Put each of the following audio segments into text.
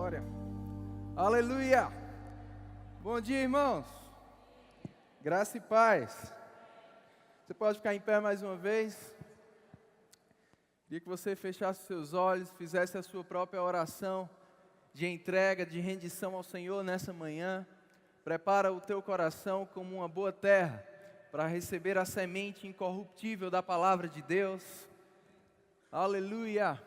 glória. Aleluia. Bom dia, irmãos. Graça e paz. Você pode ficar em pé mais uma vez. Queria que você fechasse seus olhos, fizesse a sua própria oração de entrega, de rendição ao Senhor nessa manhã. Prepara o teu coração como uma boa terra para receber a semente incorruptível da palavra de Deus. Aleluia.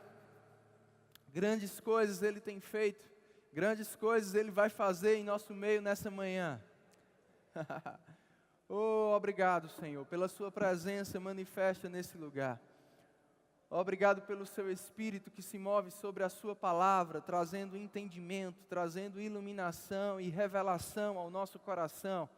Grandes coisas Ele tem feito, grandes coisas Ele vai fazer em nosso meio nessa manhã. Oh, obrigado, Senhor, pela Sua presença manifesta nesse lugar. Obrigado pelo Seu Espírito que se move sobre a Sua palavra, trazendo entendimento, trazendo iluminação e revelação ao nosso coração,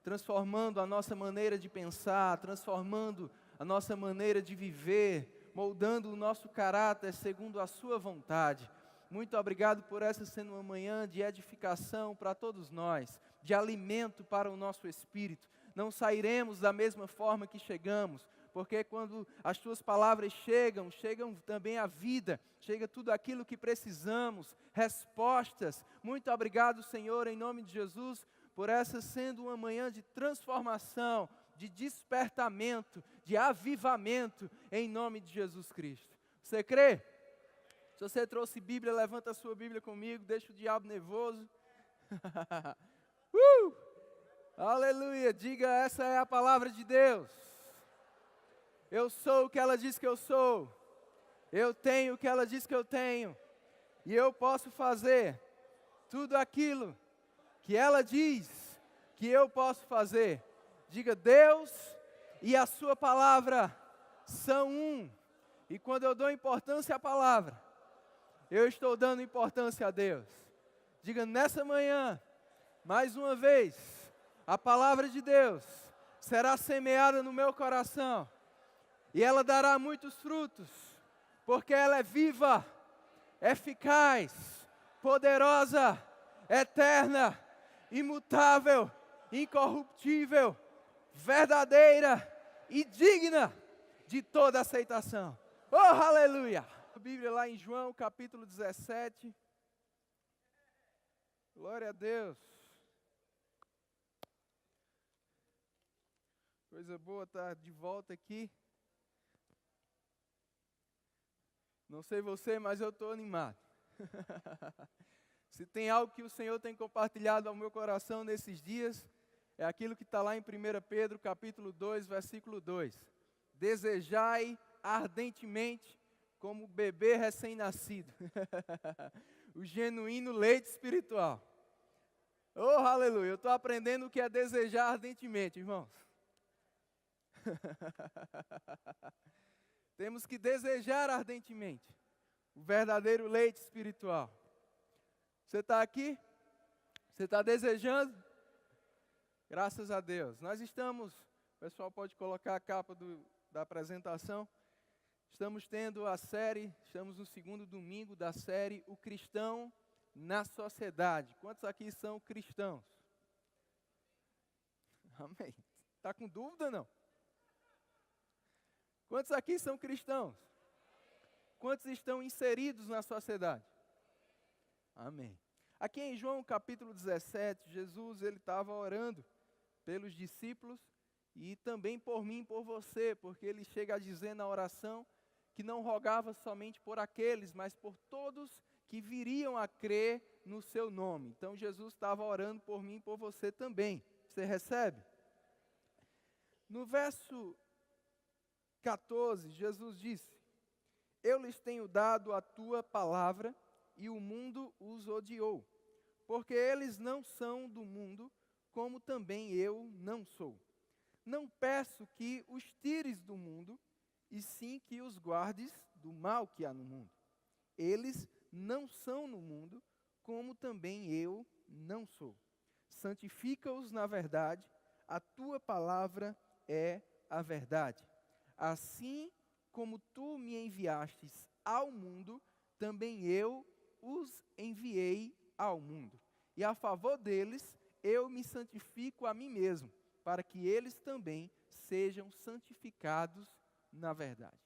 transformando a nossa maneira de pensar, transformando a nossa maneira de viver, moldando o nosso caráter segundo a Sua vontade. Muito obrigado por essa sendo uma manhã de edificação para todos nós, de alimento para o nosso espírito. Não sairemos da mesma forma que chegamos, porque quando as Tuas palavras chegam também a vida, chega tudo aquilo que precisamos, respostas. Muito obrigado, Senhor, em nome de Jesus, por essa sendo uma manhã de transformação, de despertamento, de avivamento, em nome de Jesus Cristo. Você crê? Se você trouxe Bíblia, levanta a sua Bíblia comigo, deixa o diabo nervoso. Aleluia, diga, essa é a palavra de Deus. Eu sou o que ela diz que eu sou. Eu tenho o que ela diz que eu tenho. E eu posso fazer tudo aquilo que ela diz que eu posso fazer. Diga, Deus e a Sua palavra são um. E quando eu dou importância à palavra, eu estou dando importância a Deus. Diga, nessa manhã, mais uma vez, a palavra de Deus será semeada no meu coração. E ela dará muitos frutos, porque ela é viva, eficaz, poderosa, eterna, imutável, incorruptível, verdadeira e digna de toda aceitação. Oh, aleluia! A Bíblia lá em João, capítulo 17. Glória a Deus. Coisa boa estar de volta aqui. Não sei você, mas eu estou animado. Se tem algo que o Senhor tem compartilhado ao meu coração nesses dias, é aquilo que está lá em 1 Pedro, capítulo 2, versículo 2. Desejai ardentemente como bebê recém-nascido. O genuíno leite espiritual. Oh, aleluia. Eu estou aprendendo o que é desejar ardentemente, irmãos. Temos que desejar ardentemente o verdadeiro leite espiritual. Você está aqui? Você está desejando? Graças a Deus. Nós estamos, o pessoal pode colocar a capa da apresentação. Estamos tendo a série, estamos no segundo domingo da série O Cristão na Sociedade. Quantos aqui são cristãos? Amém. Está com dúvida, não? Quantos aqui são cristãos? Quantos estão inseridos na sociedade? Amém. Aqui em João capítulo 17, Jesus ele estava orando pelos discípulos e também por mim e por você, porque ele chega a dizer na oração que não rogava somente por aqueles, mas por todos que viriam a crer no seu nome. Então Jesus estava orando por mim e por você também. Você recebe? No verso 14, Jesus disse: Eu lhes tenho dado a tua palavra e o mundo os odiou, porque eles não são do mundo, como também eu não sou. Não peço que os tires do mundo, e sim que os guardes do mal que há no mundo. Eles não são no mundo, como também eu não sou. Santifica-os na verdade, a tua palavra é a verdade. Assim como tu me enviastes ao mundo, também eu os enviei ao mundo. E a favor deles, eu me santifico a mim mesmo, para que eles também sejam santificados na verdade.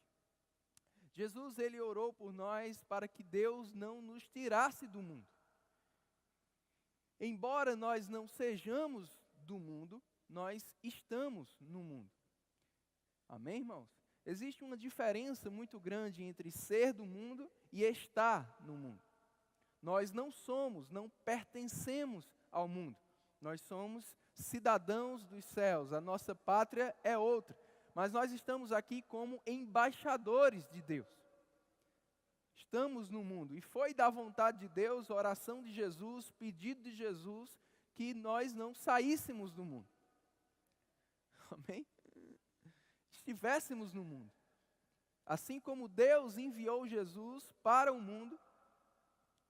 Jesus, ele orou por nós para que Deus não nos tirasse do mundo. Embora nós não sejamos do mundo, nós estamos no mundo. Amém, irmãos? Existe uma diferença muito grande entre ser do mundo e estar no mundo. Nós não somos, não pertencemos ao mundo. Nós somos cidadãos dos céus, a nossa pátria é outra. Mas nós estamos aqui como embaixadores de Deus. Estamos no mundo. E foi da vontade de Deus, oração de Jesus, pedido de Jesus, que nós não saíssemos do mundo. Amém? Estivéssemos no mundo. Assim como Deus enviou Jesus para o mundo,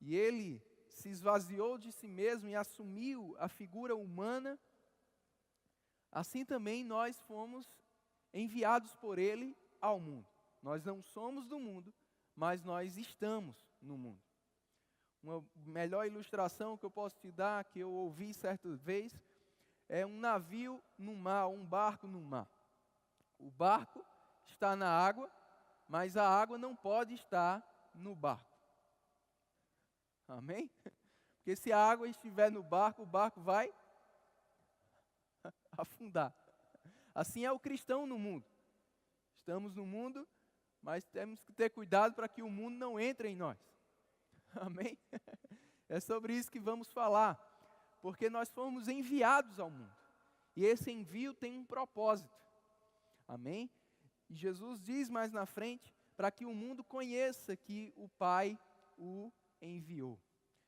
e Ele se esvaziou de si mesmo e assumiu a figura humana, assim também nós fomos enviados por Ele ao mundo. Nós não somos do mundo, mas nós estamos no mundo. Uma melhor ilustração que eu posso te dar, que eu ouvi certa vez, é um navio no mar, um barco no mar. O barco está na água, mas a água não pode estar no barco. Amém? Porque se a água estiver no barco, o barco vai afundar. Assim é o cristão no mundo. Estamos no mundo, mas temos que ter cuidado para que o mundo não entre em nós. Amém? É sobre isso que vamos falar. Porque nós fomos enviados ao mundo. E esse envio tem um propósito. Amém? E Jesus diz mais na frente, para que o mundo conheça que o Pai o enviou.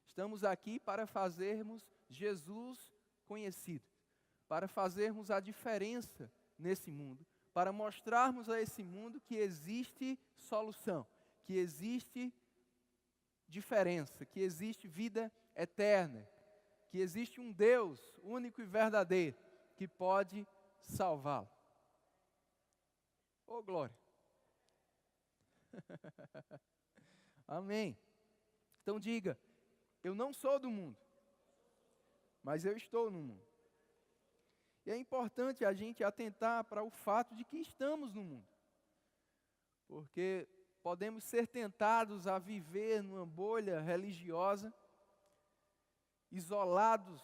Estamos aqui para fazermos Jesus conhecido, para fazermos a diferença nesse mundo, para mostrarmos a esse mundo que existe solução, que existe diferença, que existe vida eterna, que existe um Deus único e verdadeiro que pode salvá-lo. Oh, glória! Amém. Então diga, eu não sou do mundo, mas eu estou no mundo. E é importante a gente atentar para o fato de que estamos no mundo. Porque podemos ser tentados a viver numa bolha religiosa, isolados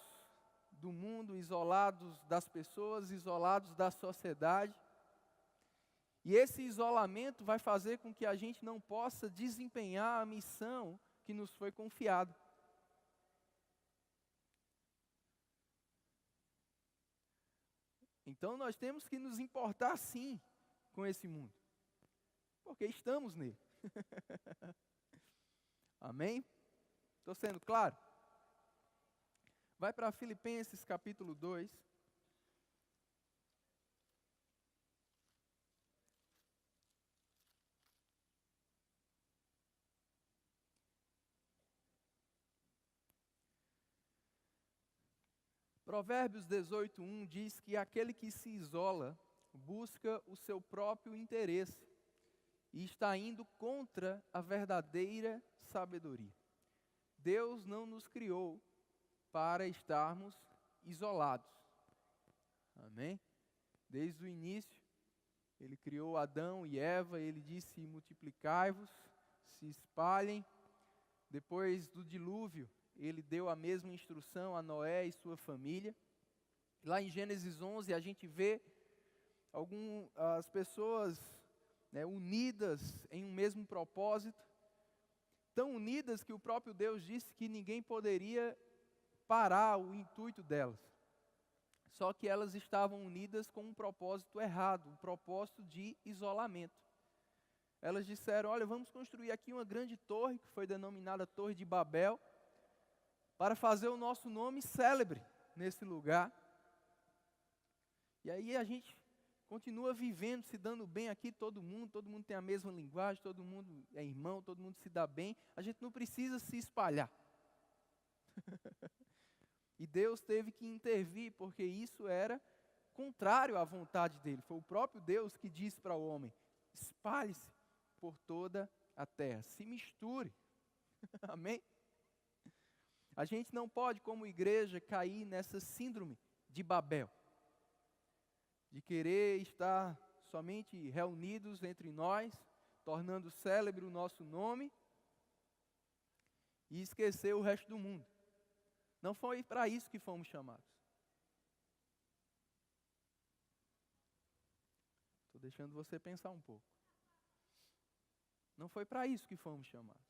do mundo, isolados das pessoas, isolados da sociedade. E esse isolamento vai fazer com que a gente não possa desempenhar a missão que nos foi confiada. Então nós temos que nos importar sim com esse mundo, porque estamos nele. Amém? Estou sendo claro? Vai para Filipenses capítulo 2. Provérbios 18:1 diz que aquele que se isola busca o seu próprio interesse e está indo contra a verdadeira sabedoria. Deus não nos criou para estarmos isolados. Amém? Desde o início, Ele criou Adão e Eva, Ele disse: multiplicai-vos, se espalhem. Depois do dilúvio, Ele deu a mesma instrução a Noé e sua família. Lá em Gênesis 11, a gente vê as pessoas unidas em um mesmo propósito, tão unidas que o próprio Deus disse que ninguém poderia parar o intuito delas. Só que elas estavam unidas com um propósito errado, um propósito de isolamento. Elas disseram: olha, vamos construir aqui uma grande torre, que foi denominada Torre de Babel, para fazer o nosso nome célebre nesse lugar. E aí a gente continua vivendo, se dando bem aqui, todo mundo tem a mesma linguagem, todo mundo é irmão, todo mundo se dá bem. A gente não precisa se espalhar. E Deus teve que intervir, porque isso era contrário à vontade dele. Foi o próprio Deus que disse para o homem: espalhe-se por toda a terra, se misture. Amém? A gente não pode, como igreja, cair nessa síndrome de Babel, de querer estar somente reunidos entre nós, tornando célebre o nosso nome, e esquecer o resto do mundo. Não foi para isso que fomos chamados. Estou deixando você pensar um pouco. Não foi para isso que fomos chamados.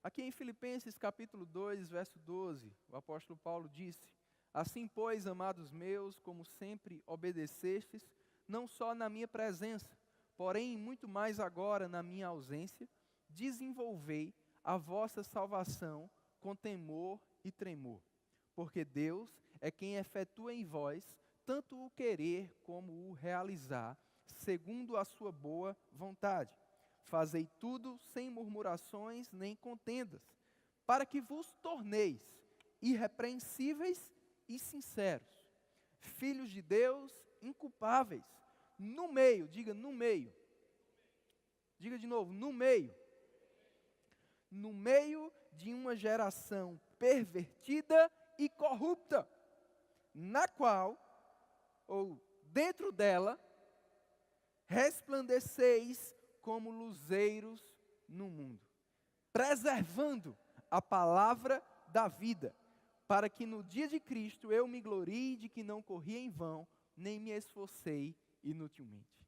Aqui em Filipenses capítulo 2, verso 12, o apóstolo Paulo disse: assim, pois, amados meus, como sempre obedecestes, não só na minha presença, porém muito mais agora na minha ausência, desenvolvei a vossa salvação com temor e tremor. Porque Deus é quem efetua em vós tanto o querer como o realizar, segundo a sua boa vontade. Fazei tudo sem murmurações nem contendas, para que vos torneis irrepreensíveis e sinceros, filhos de Deus inculpáveis, no meio, diga no meio. Diga de novo, no meio. No meio de uma geração pervertida e corrupta, na qual, ou dentro dela, resplandeceis como luzeiros no mundo, preservando a palavra da vida, para que no dia de Cristo eu me glorie de que não corri em vão, nem me esforcei inutilmente.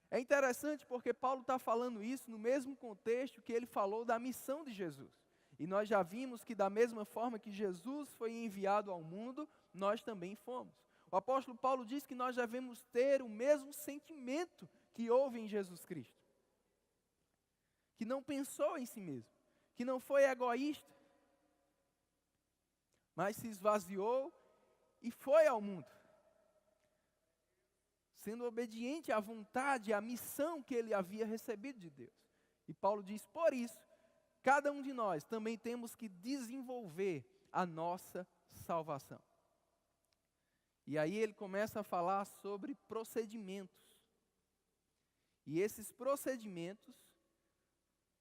É interessante porque Paulo está falando isso no mesmo contexto que ele falou da missão de Jesus. E nós já vimos que da mesma forma que Jesus foi enviado ao mundo, nós também fomos. O apóstolo Paulo diz que nós devemos ter o mesmo sentimento que houve em Jesus Cristo. Que não pensou em si mesmo, que não foi egoísta, mas se esvaziou e foi ao mundo, sendo obediente à vontade, à missão que ele havia recebido de Deus. E Paulo diz, por isso, cada um de nós também temos que desenvolver a nossa salvação. E aí ele começa a falar sobre procedimentos. E esses procedimentos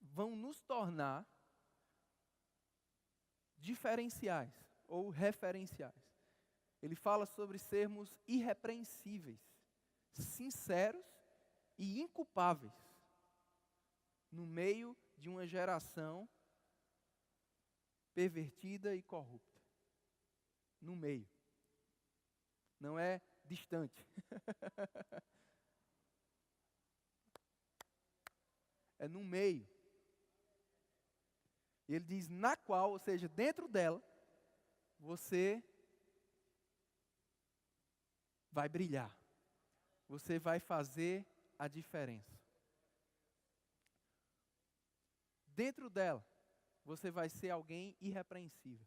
vão nos tornar diferenciais ou referenciais. Ele fala sobre sermos irrepreensíveis, sinceros e inculpáveis no meio de uma geração pervertida e corrupta. No meio. Não é distante. É no meio. E ele diz, na qual, ou seja, dentro dela, você vai brilhar. Você vai fazer a diferença. Dentro dela, você vai ser alguém irrepreensível.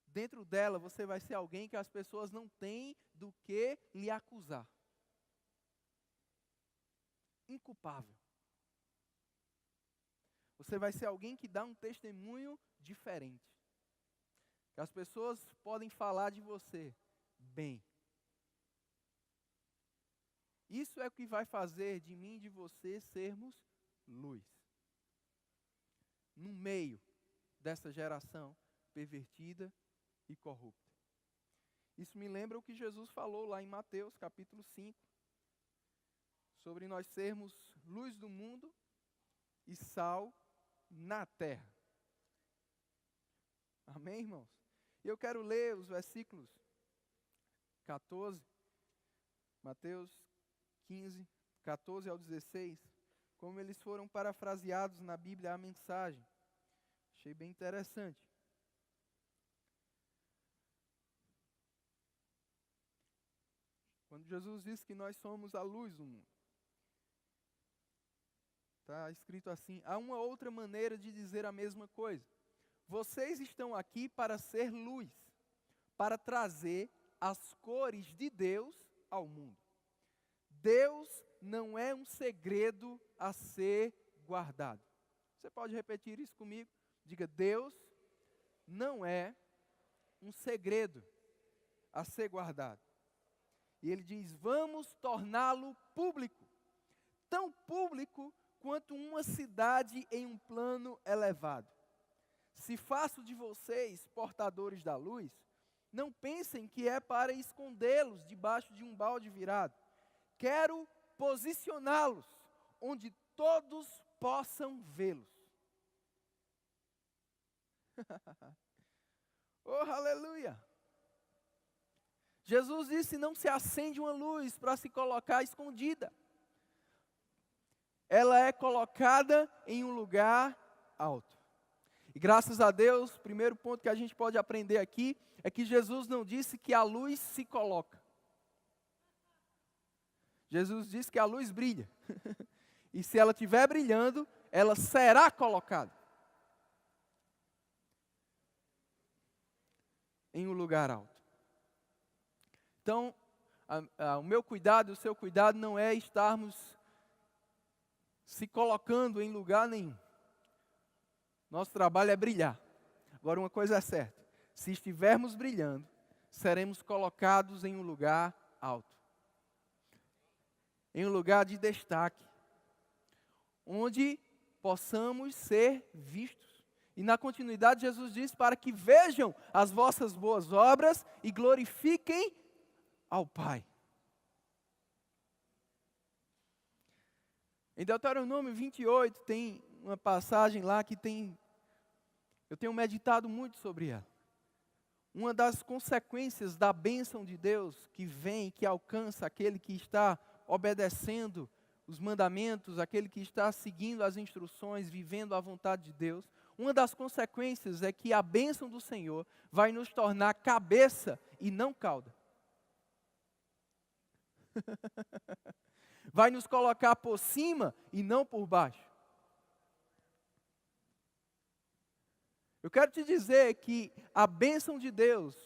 Dentro dela, você vai ser alguém que as pessoas não têm do que lhe acusar. Inculpável. Você vai ser alguém que dá um testemunho diferente. Que as pessoas podem falar de você bem. Isso é o que vai fazer de mim e de você sermos luz. No meio dessa geração pervertida e corrupta. Isso me lembra o que Jesus falou lá em Mateus capítulo 5. Sobre nós sermos luz do mundo e sal na terra. Amém, irmãos? Eu quero ler os versículos 14, Mateus 15, 14 ao 16, como eles foram parafraseados na Bíblia, a mensagem. Achei bem interessante. Quando Jesus disse que nós somos a luz do mundo. Está escrito assim, há uma outra maneira de dizer a mesma coisa. Vocês estão aqui para ser luz, para trazer as cores de Deus ao mundo. Deus não é um segredo a ser guardado. Você pode repetir isso comigo? Diga, Deus não é um segredo a ser guardado. E ele diz, vamos torná-lo público. Tão público quanto uma cidade em um plano elevado. Se faço de vocês portadores da luz, não pensem que é para escondê-los debaixo de um balde virado. Quero posicioná-los onde todos possam vê-los. Oh, aleluia! Jesus disse: não se acende uma luz para se colocar escondida. Ela é colocada em um lugar alto. E graças a Deus, o primeiro ponto que a gente pode aprender aqui é que Jesus não disse que a luz se coloca. Jesus disse que a luz brilha. E se ela estiver brilhando, ela será colocada em um lugar alto. Então, o meu cuidado, o seu cuidado não é estarmos se colocando em lugar nenhum. Nosso trabalho é brilhar. Agora, uma coisa é certa: se estivermos brilhando, seremos colocados em um lugar alto, em um lugar de destaque, onde possamos ser vistos. E na continuidade, Jesus diz: para que vejam as vossas boas obras e glorifiquem ao Pai. Em Deuteronômio 28 tem uma passagem lá que eu tenho meditado muito sobre ela. Uma das consequências da bênção de Deus que vem, que alcança aquele que está obedecendo os mandamentos, aquele que está seguindo as instruções, vivendo a vontade de Deus, uma das consequências é que a bênção do Senhor vai nos tornar cabeça e não cauda. Vai nos colocar por cima e não por baixo. Eu quero te dizer que a bênção de Deus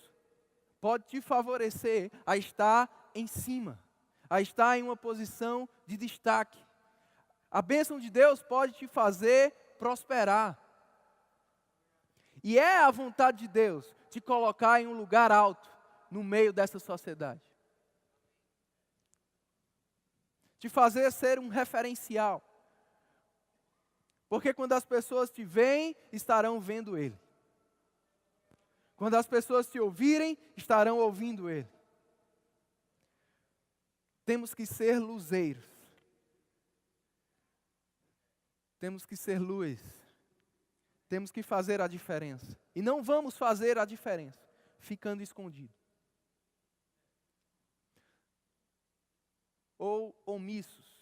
pode te favorecer a estar em cima, a estar em uma posição de destaque. A bênção de Deus pode te fazer prosperar. E é a vontade de Deus te colocar em um lugar alto no meio dessa sociedade. Te fazer ser um referencial. Porque quando as pessoas te veem, estarão vendo Ele. Quando as pessoas te ouvirem, estarão ouvindo Ele. Temos que ser luzeiros. Temos que ser luz. Temos que fazer a diferença. E não vamos fazer a diferença ficando escondido. Ou omissos.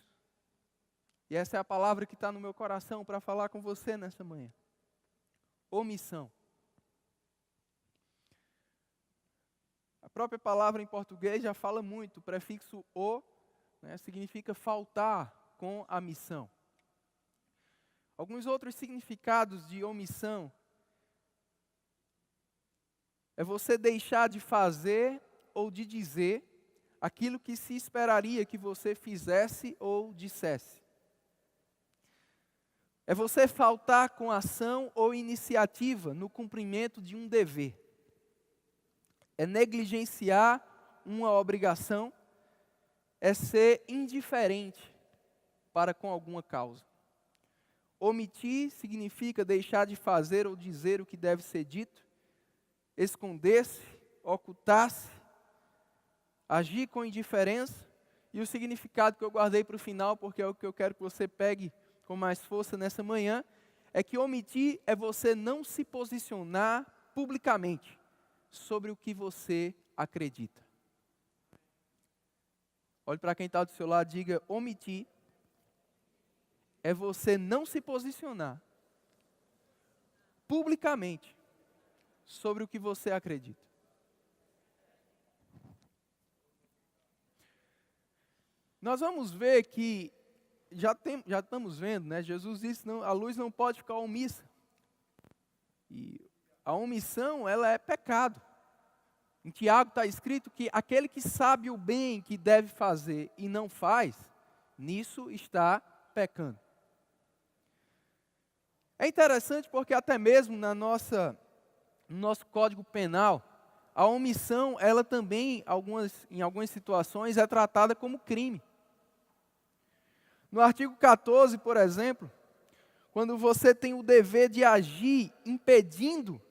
E essa é a palavra que está no meu coração para falar com você nessa manhã. Omissão. A própria palavra em português já fala muito. O prefixo o, significa faltar com a missão. Alguns outros significados de omissão é você deixar de fazer ou de dizer aquilo que se esperaria que você fizesse ou dissesse. É você faltar com ação ou iniciativa no cumprimento de um dever. É negligenciar uma obrigação. É ser indiferente para com alguma causa. Omitir significa deixar de fazer ou dizer o que deve ser dito, esconder-se, ocultar-se, agir com indiferença. E o significado que eu guardei para o final, porque é o que eu quero que você pegue com mais força nessa manhã, é que omitir é você não se posicionar publicamente sobre o que você acredita. Olhe para quem está do seu lado e diga: omitir é você não se posicionar publicamente sobre o que você acredita. Nós vamos ver que, já estamos vendo, né? Jesus disse que a luz não pode ficar omissa. E a omissão, ela é pecado. Em Tiago está escrito que aquele que sabe o bem que deve fazer e não faz, nisso está pecando. É interessante porque até mesmo no nosso Código Penal, a omissão, ela também, em algumas situações, é tratada como crime. No artigo 14, por exemplo, quando você tem o dever de agir impedindo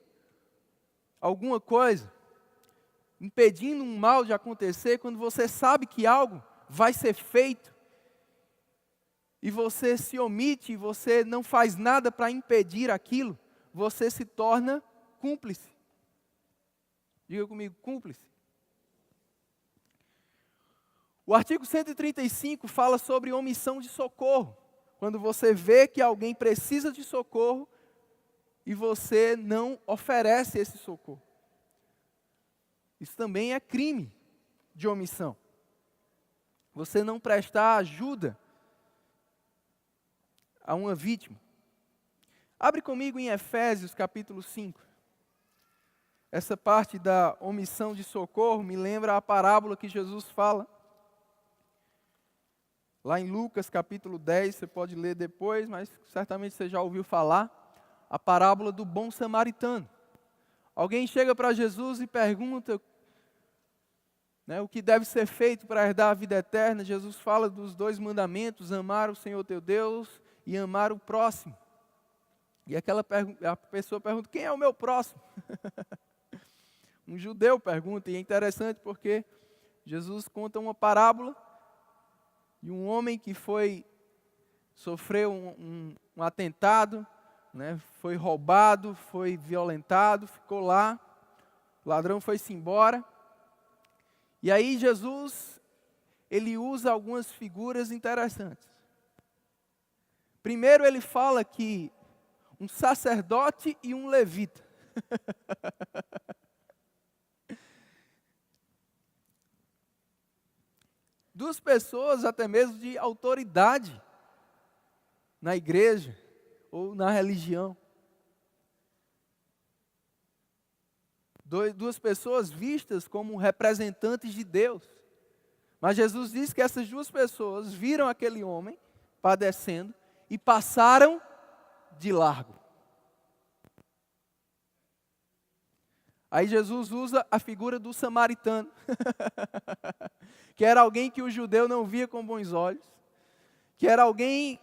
alguma coisa, impedindo um mal de acontecer, quando você sabe que algo vai ser feito, e você se omite, você não faz nada para impedir aquilo, você se torna cúmplice. Diga comigo, cúmplice. O artigo 135 fala sobre omissão de socorro. Quando você vê que alguém precisa de socorro e você não oferece esse socorro. Isso também é crime de omissão. Você não prestar ajuda a uma vítima. Abre comigo em Efésios capítulo 5. Essa parte da omissão de socorro me lembra a parábola que Jesus fala. Lá em Lucas capítulo 10, você pode ler depois, mas certamente você já ouviu falar. A parábola do bom samaritano. Alguém chega para Jesus e pergunta, né, o que deve ser feito para herdar a vida eterna. Jesus fala dos 2 mandamentos, amar o Senhor teu Deus e amar o próximo. E a pessoa pergunta, quem é o meu próximo? Um judeu pergunta, e é interessante porque Jesus conta uma parábola de um homem que sofreu um atentado, né, foi roubado, foi violentado, ficou lá, o ladrão foi-se embora. E aí Jesus, ele usa algumas figuras interessantes. Primeiro ele fala que um sacerdote e um levita. Duas pessoas até mesmo de autoridade na igreja ou na religião. Duas pessoas vistas como representantes de Deus. Mas Jesus diz que essas duas pessoas viram aquele homem padecendo e passaram de largo. Aí Jesus usa a figura do samaritano, que era alguém que o judeu não via com bons olhos, que era alguém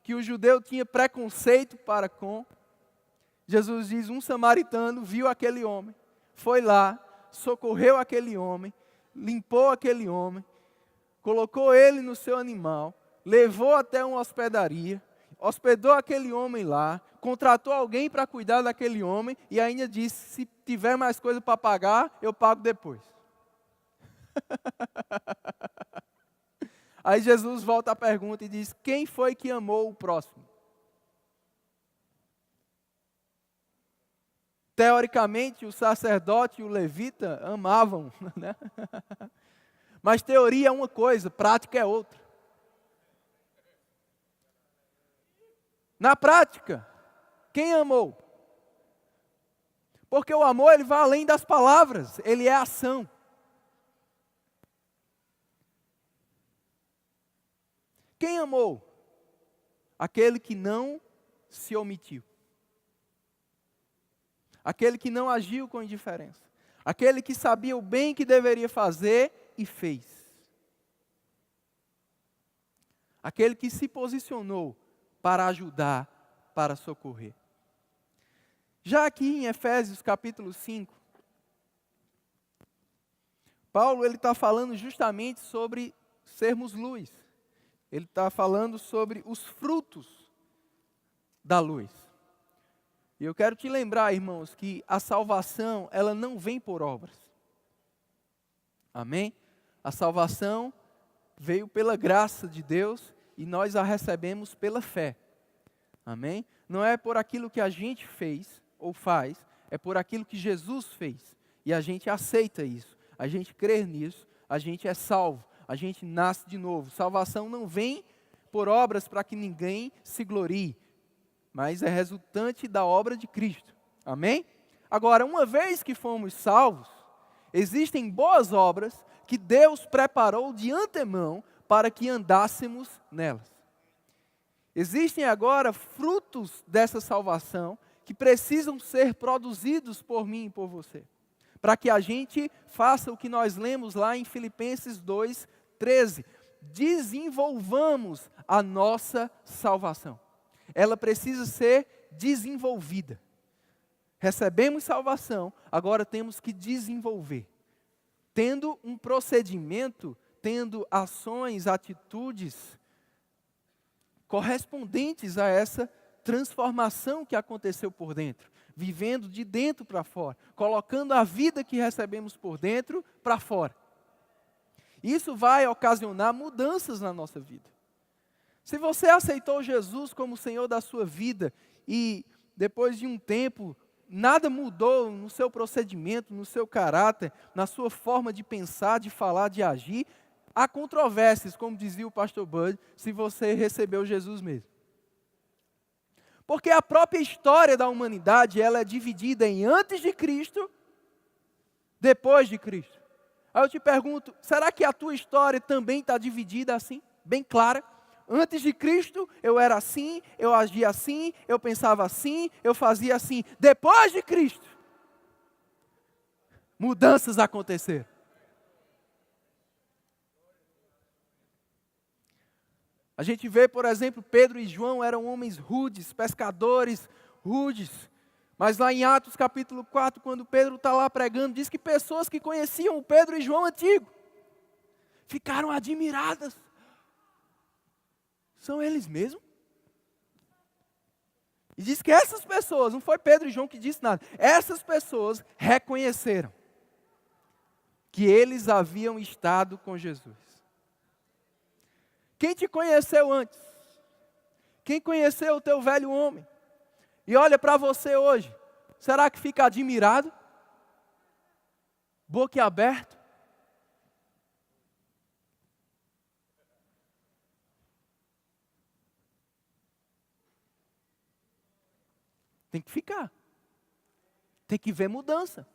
que o judeu tinha preconceito para com. Jesus diz, um samaritano viu aquele homem, foi lá, socorreu aquele homem, limpou aquele homem, colocou ele no seu animal, levou até uma hospedaria, hospedou aquele homem lá, contratou alguém para cuidar daquele homem e ainda disse, se tiver mais coisa para pagar, eu pago depois. Aí Jesus volta à pergunta e diz, quem foi que amou o próximo? Teoricamente, o sacerdote e o levita amavam, né? Mas teoria é uma coisa, prática é outra. Na prática, quem amou? Porque o amor, ele vai além das palavras, ele é ação. Quem amou? Aquele que não se omitiu. Aquele que não agiu com indiferença. Aquele que sabia o bem que deveria fazer e fez. Aquele que se posicionou para ajudar, para socorrer. Já aqui em Efésios capítulo 5, Paulo ele está falando justamente sobre sermos luz. Ele está falando sobre os frutos da luz. E eu quero te lembrar, irmãos, que a salvação, ela não vem por obras. Amém? A salvação veio pela graça de Deus e nós a recebemos pela fé. Amém? Não é por aquilo que a gente fez ou faz, é por aquilo que Jesus fez. E a gente aceita isso, a gente crê nisso, a gente é salvo, a gente nasce de novo. Salvação não vem por obras para que ninguém se glorie, mas é resultante da obra de Cristo. Amém? Agora, uma vez que fomos salvos, existem boas obras que Deus preparou de antemão para que andássemos nelas. Existem agora frutos dessa salvação que precisam ser produzidos por mim e por você, para que a gente faça o que nós lemos lá em Filipenses 2:13. Desenvolvamos a nossa salvação. Ela precisa ser desenvolvida. Recebemos salvação, agora temos que desenvolver. Tendo um procedimento, tendo ações, atitudes correspondentes a essa transformação que aconteceu por dentro. vivendo de dentro para fora, colocando a vida que recebemos por dentro para fora. Isso vai ocasionar mudanças na nossa vida. Se você aceitou Jesus como Senhor da sua vida e depois de um tempo nada mudou no seu procedimento, no seu caráter, na sua forma de pensar, de falar, de agir, há controvérsias, como dizia o pastor Bud, se você recebeu Jesus mesmo. Porque a própria história da humanidade, ela é dividida em antes de Cristo, depois de Cristo. Aí eu te pergunto, será que a tua história também está dividida assim, bem clara? Antes de Cristo, eu era assim, eu agia assim, eu pensava assim, eu fazia assim. Depois de Cristo, mudanças aconteceram. A gente vê, por exemplo, Pedro e João eram homens rudes, pescadores rudes. Mas lá em Atos capítulo 4, quando Pedro está lá pregando, diz que pessoas que conheciam o Pedro e João antigo ficaram admiradas. São eles mesmos? E diz que essas pessoas, não foi Pedro e João que disse nada, essas pessoas reconheceram que eles haviam estado com Jesus. Quem te conheceu antes? Quem conheceu o teu velho homem? E olha para você hoje, será que fica admirado? Boquiaberto? Tem que ficar. Tem que ver mudança.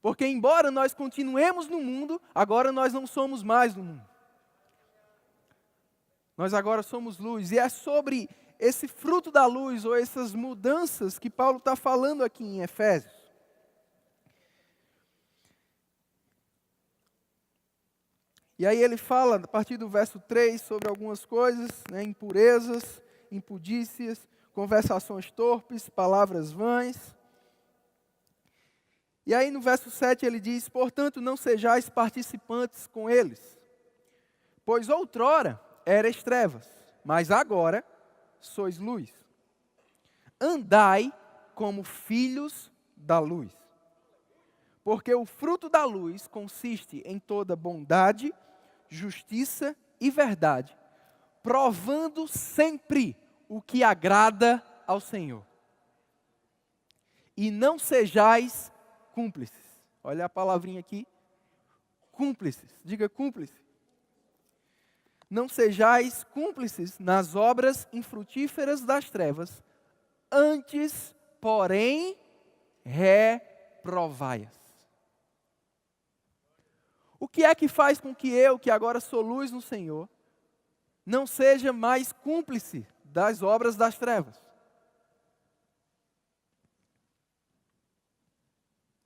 Porque embora nós continuemos no mundo, agora nós não somos mais no mundo. Nós agora somos luz. E é sobre esse fruto da luz, ou essas mudanças, que Paulo está falando aqui em Efésios. E aí ele fala, a partir do verso 3, sobre algumas coisas, impurezas, impudícias, conversações torpes, palavras vãs. E aí no verso 7 ele diz, portanto não sejais participantes com eles, pois outrora erais trevas, mas agora sois luz. Andai como filhos da luz, porque o fruto da luz consiste em toda bondade, justiça e verdade, provando sempre o que agrada ao Senhor. E não sejais cúmplices. Olha a palavrinha aqui. Cúmplices. Diga cúmplice. Não sejais cúmplices nas obras infrutíferas das trevas, antes, porém, reprovai-as. O que é que faz com que eu, que agora sou luz no Senhor, não seja mais cúmplice das obras das trevas?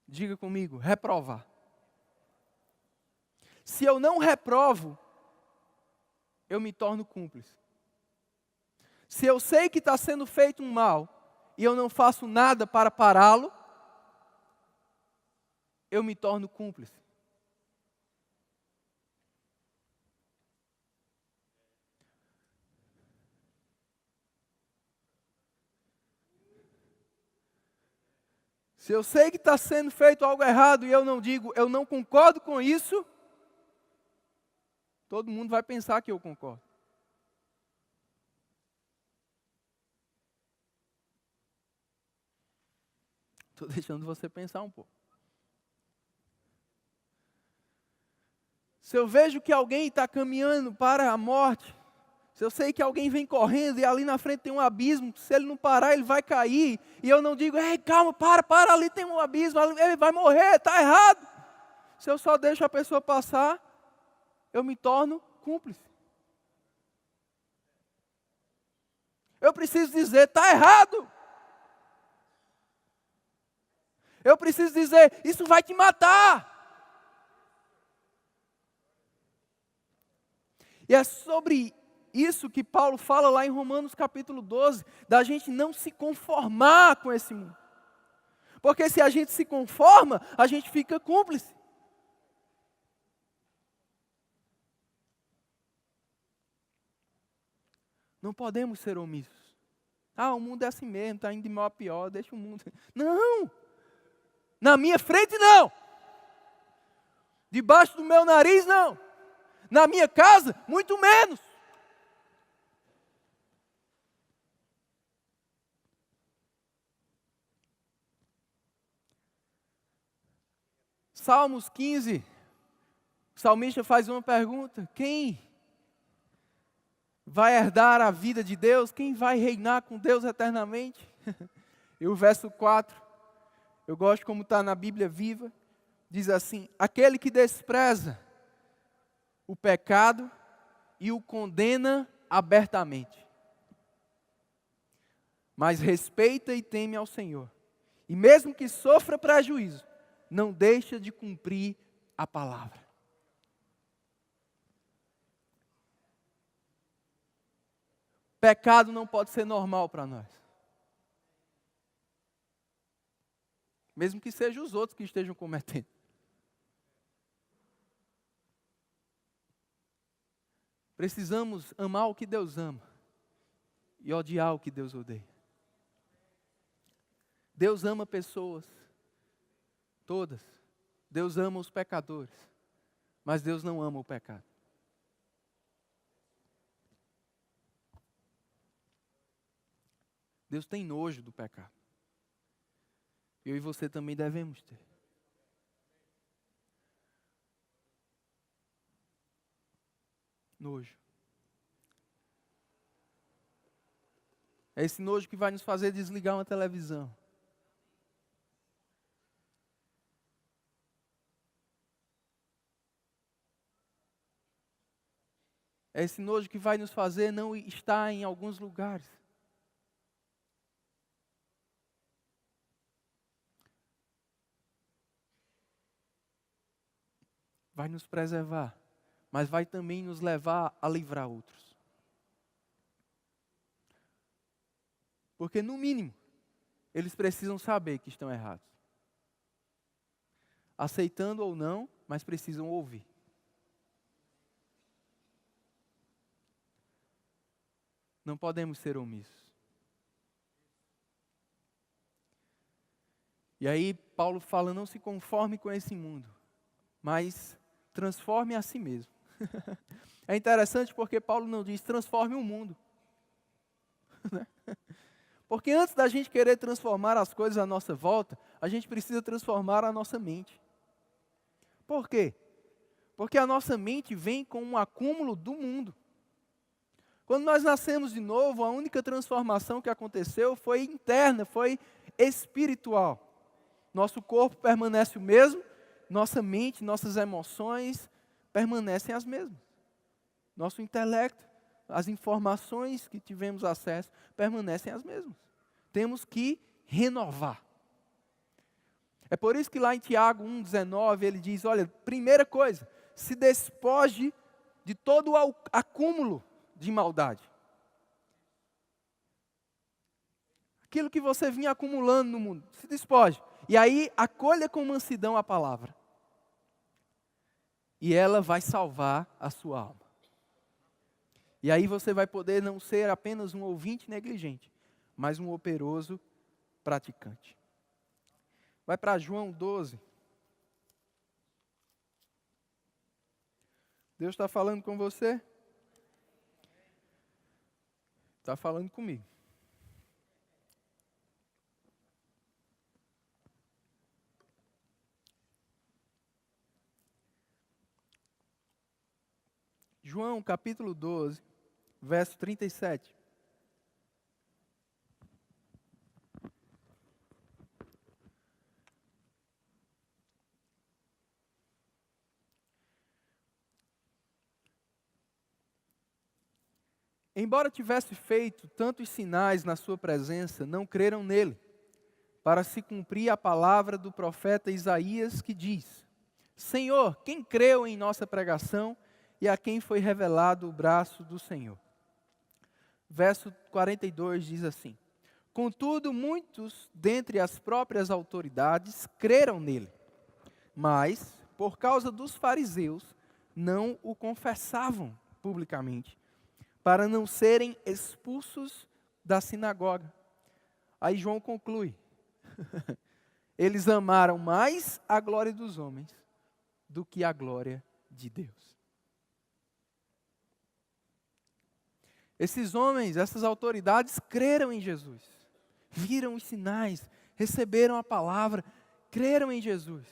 Diga comigo, reprovar. Se eu não reprovo, eu me torno cúmplice. Se eu sei que está sendo feito um mal, e eu não faço nada para pará-lo, eu me torno cúmplice. Se eu sei que está sendo feito algo errado e eu não digo, eu não concordo com isso, todo mundo vai pensar que eu concordo. Estou deixando você pensar um pouco. Se eu vejo que alguém está caminhando para a morte, se eu sei que alguém vem correndo e ali na frente tem um abismo, se ele não parar, ele vai cair. E eu não digo, ei, calma, para, ali tem um abismo, ele vai morrer, está errado. Se eu só deixo a pessoa passar, eu me torno cúmplice. Eu preciso dizer, está errado. Eu preciso dizer, isso vai te matar. E é sobre isso que Paulo fala lá em Romanos capítulo 12, da gente não se conformar com esse mundo. Porque se a gente se conforma, a gente fica cúmplice. Não podemos ser omissos. Ah, o mundo é assim mesmo, está indo de mal a pior, deixa o mundo. Não! Na minha frente, não! Debaixo do meu nariz, não! Na minha casa, muito menos! Salmos 15, o salmista faz uma pergunta: quem vai herdar a vida de Deus? Quem vai reinar com Deus eternamente? E o verso 4, eu gosto como está na Bíblia Viva, diz assim: aquele que despreza o pecado e o condena abertamente, mas respeita e teme ao Senhor, e mesmo que sofra prejuízo, não deixa de cumprir a palavra. Pecado não pode ser normal para nós. Mesmo que sejam os outros que estejam cometendo. Precisamos amar o que Deus ama e odiar o que Deus odeia. Deus ama pessoas, todas. Deus ama os pecadores, mas Deus não ama o pecado. Deus tem nojo do pecado. Eu e você também devemos ter. Nojo. É esse nojo que vai nos fazer desligar uma televisão. É esse nojo que vai nos fazer não estar em alguns lugares. Vai nos preservar, mas vai também nos levar a livrar outros. Porque, no mínimo, eles precisam saber que estão errados. Aceitando ou não, mas precisam ouvir. Não podemos ser omissos. E aí, Paulo fala, não se conforme com esse mundo, mas transforme a si mesmo. É interessante porque Paulo não diz, transforme o mundo. Porque antes da gente querer transformar as coisas à nossa volta, a gente precisa transformar a nossa mente. Por quê? Porque a nossa mente vem com um acúmulo do mundo. Quando nós nascemos de novo, a única transformação que aconteceu foi interna, foi espiritual. Nosso corpo permanece o mesmo, nossa mente, nossas emoções permanecem as mesmas. Nosso intelecto, as informações que tivemos acesso, permanecem as mesmas. Temos que renovar. É por isso que lá em Tiago 1,19 ele diz, olha, primeira coisa, se despoje de todo o acúmulo de maldade. Aquilo que você vinha acumulando no mundo, se despoje. E aí, acolha com mansidão a palavra. E ela vai salvar a sua alma. E aí você vai poder não ser apenas um ouvinte negligente, mas um operoso praticante. Vai para João 12. Deus está falando com você? Está falando comigo. João capítulo 12, verso 37. Embora tivesse feito tantos sinais na sua presença, não creram nele, para se cumprir a palavra do profeta Isaías que diz, Senhor, quem creu em nossa pregação e a quem foi revelado o braço do Senhor? Verso 42 diz assim, contudo, muitos dentre as próprias autoridades creram nele, mas, por causa dos fariseus, não o confessavam publicamente, para não serem expulsos da sinagoga. Aí João conclui. Eles amaram mais a glória dos homens do que a glória de Deus. Esses homens, essas autoridades creram em Jesus. Viram os sinais, receberam a palavra, creram em Jesus.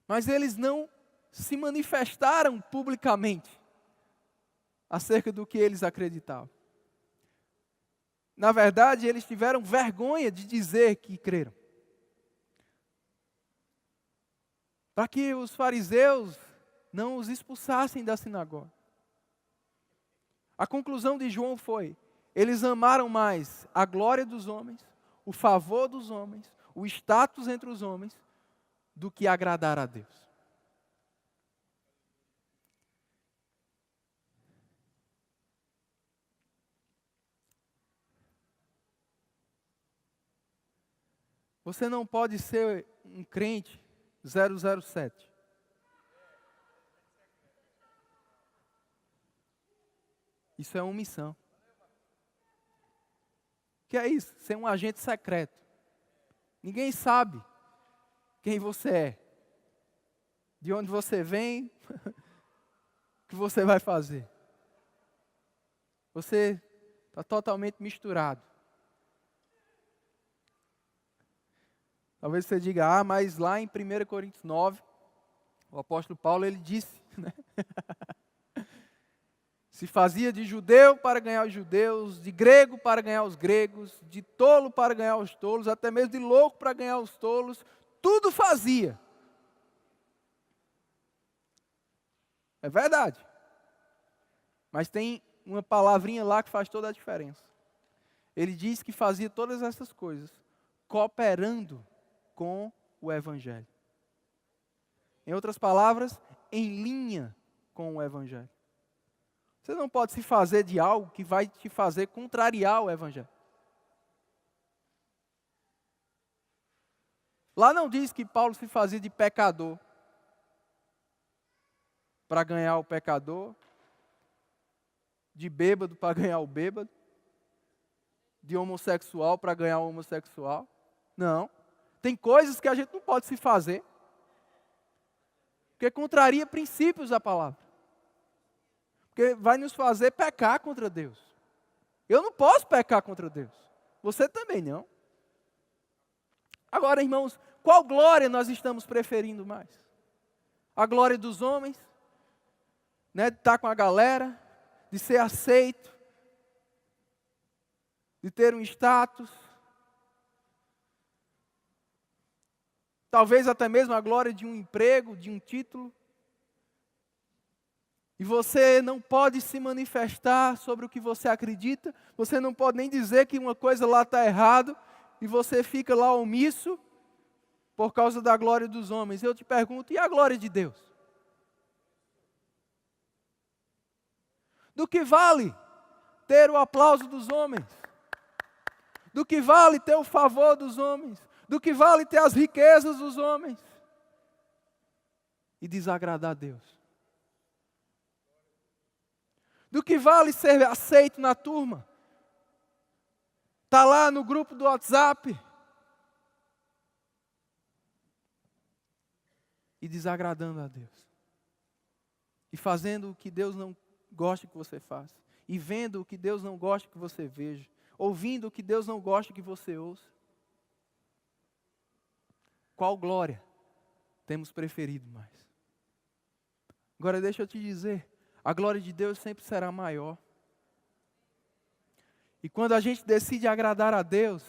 Mas eles não se manifestaram publicamente acerca do que eles acreditavam. Na verdade, eles tiveram vergonha de dizer que creram. Para que os fariseus não os expulsassem da sinagoga. A conclusão de João foi: eles amaram mais a glória dos homens, o favor dos homens, o status entre os homens, do que agradar a Deus. Você não pode ser um crente 007. Isso é omissão. O que é isso? Ser um agente secreto. Ninguém sabe quem você é, de onde você vem, o que você vai fazer. Você está totalmente misturado. Talvez você diga, mas lá em 1 Coríntios 9, o apóstolo Paulo, ele disse, né? Se fazia de judeu para ganhar os judeus, de grego para ganhar os gregos, de tolo para ganhar os tolos, até mesmo de louco para ganhar os tolos, tudo fazia. É verdade. Mas tem uma palavrinha lá que faz toda a diferença. Ele diz que fazia todas essas coisas, cooperando com o Evangelho. Em outras palavras, em linha com o Evangelho. Você não pode se fazer de algo que vai te fazer contrariar o Evangelho. Lá não diz que Paulo se fazia de pecador para ganhar o pecador, de bêbado para ganhar o bêbado, de homossexual para ganhar o homossexual. Não. Tem coisas que a gente não pode se fazer, porque contraria princípios da palavra. Porque vai nos fazer pecar contra Deus. Eu não posso pecar contra Deus. Você também não. Agora, irmãos, qual glória nós estamos preferindo mais? A glória dos homens, né, de estar com a galera, de ser aceito, de ter um status, talvez até mesmo a glória de um emprego, de um título. E você não pode se manifestar sobre o que você acredita, você não pode nem dizer que uma coisa lá está errado, e você fica lá omisso por causa da glória dos homens. Eu te pergunto, e a glória de Deus? Do que vale ter o aplauso dos homens? Do que vale ter o favor dos homens? Do que vale ter as riquezas dos homens? E desagradar a Deus? Do que vale ser aceito na turma? Está lá no grupo do WhatsApp e desagradando a Deus. E fazendo o que Deus não gosta que você faça. E vendo o que Deus não gosta que você veja. Ouvindo o que Deus não gosta que você ouça. Qual glória temos preferido mais? Agora deixa eu te dizer, a glória de Deus sempre será maior. E quando a gente decide agradar a Deus,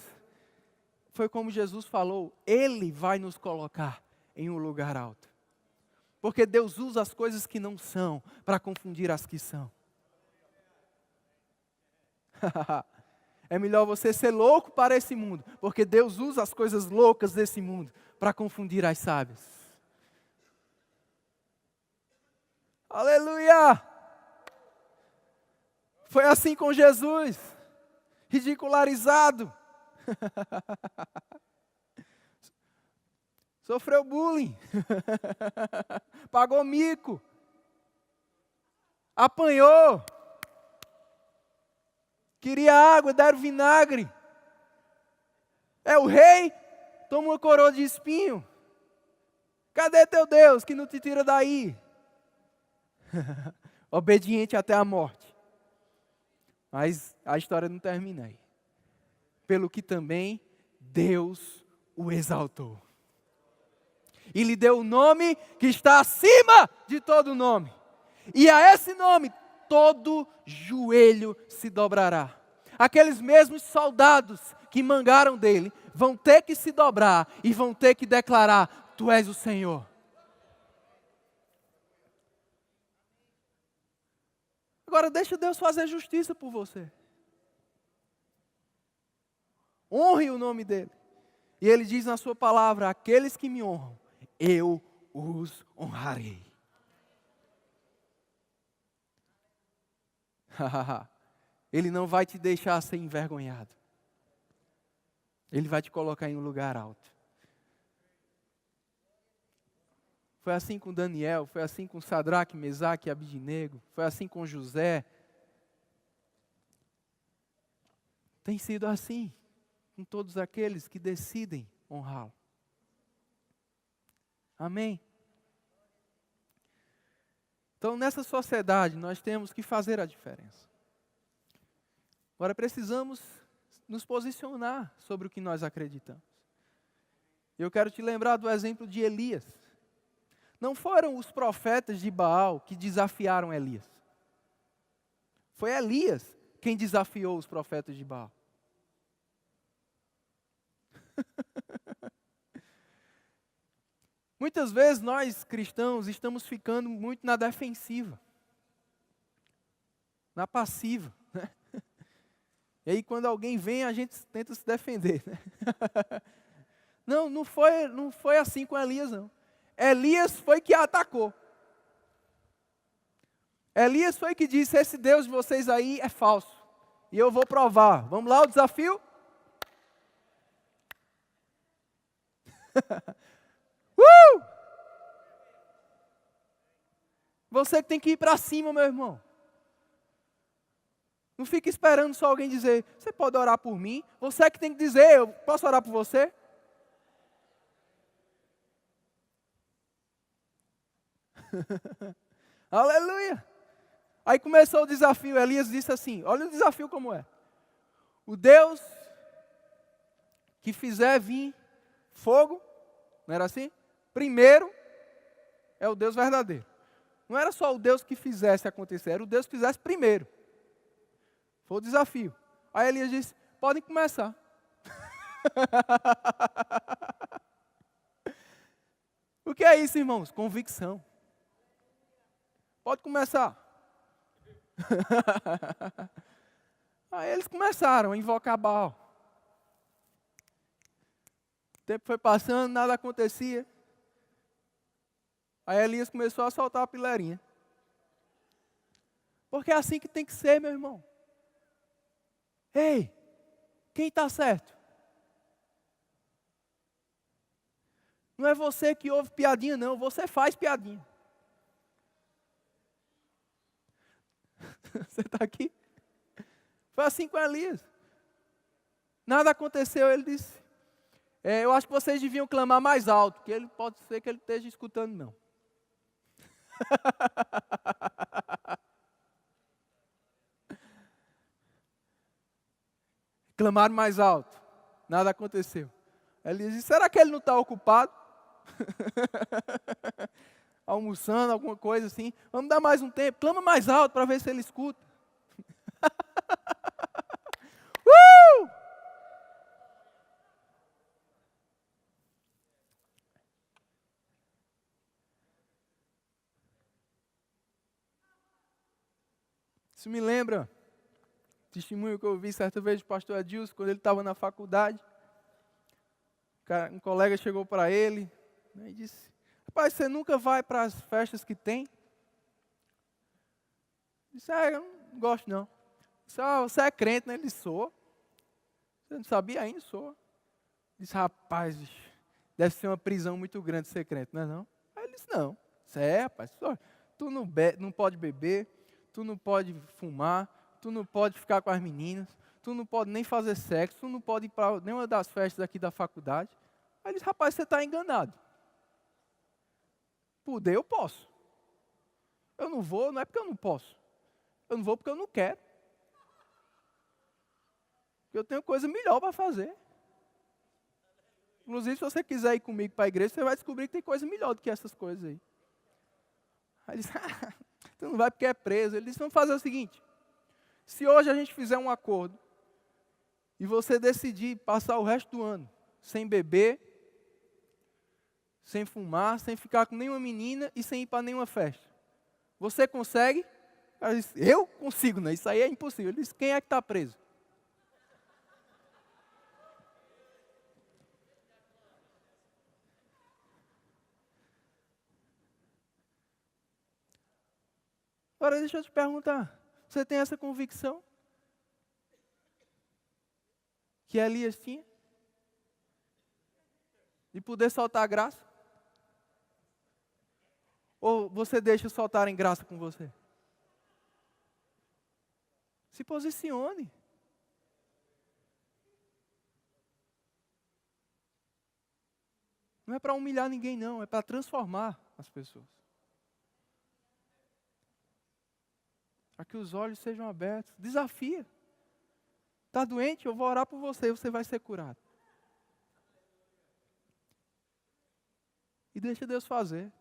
foi como Jesus falou, Ele vai nos colocar em um lugar alto. Porque Deus usa as coisas que não são para confundir as que são. É melhor você ser louco para esse mundo, porque Deus usa as coisas loucas desse mundo para confundir as sábias. Aleluia! Foi assim com Jesus, ridicularizado. Sofreu bullying, pagou mico, apanhou. Queria água, deram vinagre. É o rei, toma uma coroa de espinho. Cadê teu Deus que não te tira daí? Obediente até a morte. Mas a história não termina aí. Pelo que também Deus o exaltou. E lhe deu o nome que está acima de todo nome. E a esse nome todo joelho se dobrará. Aqueles mesmos soldados que mangaram dele vão ter que se dobrar e vão ter que declarar: Tu és o Senhor. Agora deixa Deus fazer justiça por você. Honre o nome dele. E ele diz na sua palavra: aqueles que me honram, eu os honrarei. Ele não vai te deixar ser envergonhado. Ele vai te colocar em um lugar alto. Foi assim com Daniel, foi assim com Sadraque, Mesaque e Abidnego, foi assim com José. Tem sido assim com todos aqueles que decidem honrá-lo. Amém? Então, nessa sociedade, nós temos que fazer a diferença. Agora, precisamos nos posicionar sobre o que nós acreditamos. Eu quero te lembrar do exemplo de Elias. Não foram os profetas de Baal que desafiaram Elias. Foi Elias quem desafiou os profetas de Baal. Muitas vezes nós cristãos estamos ficando muito na defensiva, na passiva, né? E aí quando alguém vem a gente tenta se defender, né? Não foi assim com Elias não. Elias foi que atacou. Elias foi que disse: esse Deus de vocês aí é falso. E eu vou provar. Vamos lá, o desafio? Você que tem que ir para cima, meu irmão. Não fique esperando só alguém dizer: você pode orar por mim? Você que tem que dizer: eu posso orar por você? Aleluia! Aí começou o desafio. Elias disse assim: olha o desafio como é. O Deus que fizer vir fogo, não era assim? Primeiro é o Deus verdadeiro. Não era só o Deus que fizesse acontecer, era o Deus que fizesse primeiro. Foi o desafio. Aí Elias disse: podem começar. O que é isso, irmãos? Convicção. Pode começar. Aí eles começaram a invocar Baal. O tempo foi passando, nada acontecia. Aí Elias começou a soltar a pileirinha. Porque é assim que tem que ser, meu irmão. Ei, quem está certo? Não é você que ouve piadinha, não. Você faz piadinha. Você está aqui? Foi assim com Elias. Nada aconteceu, ele disse: eu acho que vocês deviam clamar mais alto, que ele pode ser que ele esteja escutando, não. Clamaram mais alto. Nada aconteceu. Elias disse: será que ele não está ocupado? Almoçando, alguma coisa assim. Vamos dar mais um tempo. Clama mais alto para ver se ele escuta. Isso me lembra testemunho que eu vi certa vez do pastor Adilson, quando ele estava na faculdade. Um colega chegou para ele, né, e disse: rapaz, você nunca vai para as festas que tem? Ele disse: eu não gosto não. Disse: você é crente, né? Ele disse: sou. Você não sabia ainda? Sou. Ele disse: rapaz, deve ser uma prisão muito grande ser crente, não é não? Aí ele disse: não. Você é, rapaz. Tu não pode beber, tu não pode fumar, tu não pode ficar com as meninas, tu não pode nem fazer sexo, tu não pode ir para nenhuma das festas aqui da faculdade. Aí ele disse, rapaz, você está enganado. Poder eu posso. Eu não vou, não é porque eu não posso. Eu não vou porque eu não quero. Porque eu tenho coisa melhor para fazer. Inclusive, se você quiser ir comigo para a igreja, você vai descobrir que tem coisa melhor do que essas coisas aí. Aí ele disse, tu não vai porque é preso. Ele disse, vamos fazer o seguinte. Se hoje a gente fizer um acordo e você decidir passar o resto do ano sem beber, sem fumar, sem ficar com nenhuma menina e sem ir para nenhuma festa, você consegue? Ele disse, eu consigo, né? Isso aí é impossível. Ele disse, quem é que está preso? Agora deixa eu te perguntar, você tem essa convicção que Elias tinha? De poder soltar a graça? Ou você deixa soltarem graça com você? Se posicione. Não é para humilhar ninguém, não. É para transformar as pessoas. Para que os olhos sejam abertos. Desafia. Está doente? Eu vou orar por você e você vai ser curado. E deixa Deus fazer.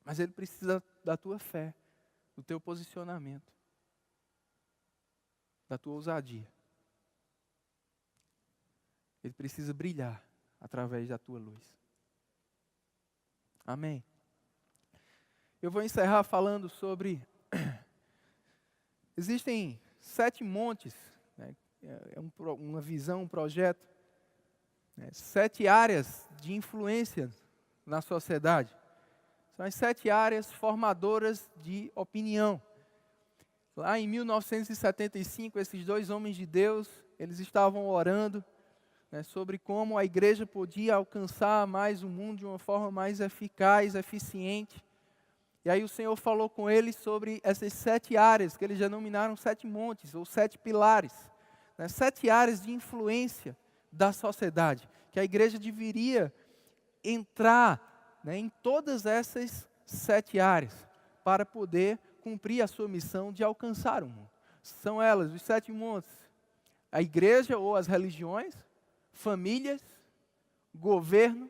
Mas Ele precisa da tua fé, do teu posicionamento, da tua ousadia. Ele precisa brilhar através da tua luz. Amém. Eu vou encerrar falando sobre... Existem 7 montes, né? Uma visão, um projeto, né? 7 áreas de influência na sociedade. São as 7 áreas formadoras de opinião. Lá em 1975, esses 2 homens de Deus, eles estavam orando, né, sobre como a igreja podia alcançar mais o mundo de uma forma mais eficaz, eficiente. E aí o Senhor falou com eles sobre essas 7 áreas, que eles denominaram 7 montes, ou 7 pilares. Né, 7 áreas de influência da sociedade, que a igreja deveria entrar, né, em todas essas 7 áreas, para poder cumprir a sua missão de alcançar o mundo. São elas, os 7 montes: a igreja ou as religiões, famílias, governo,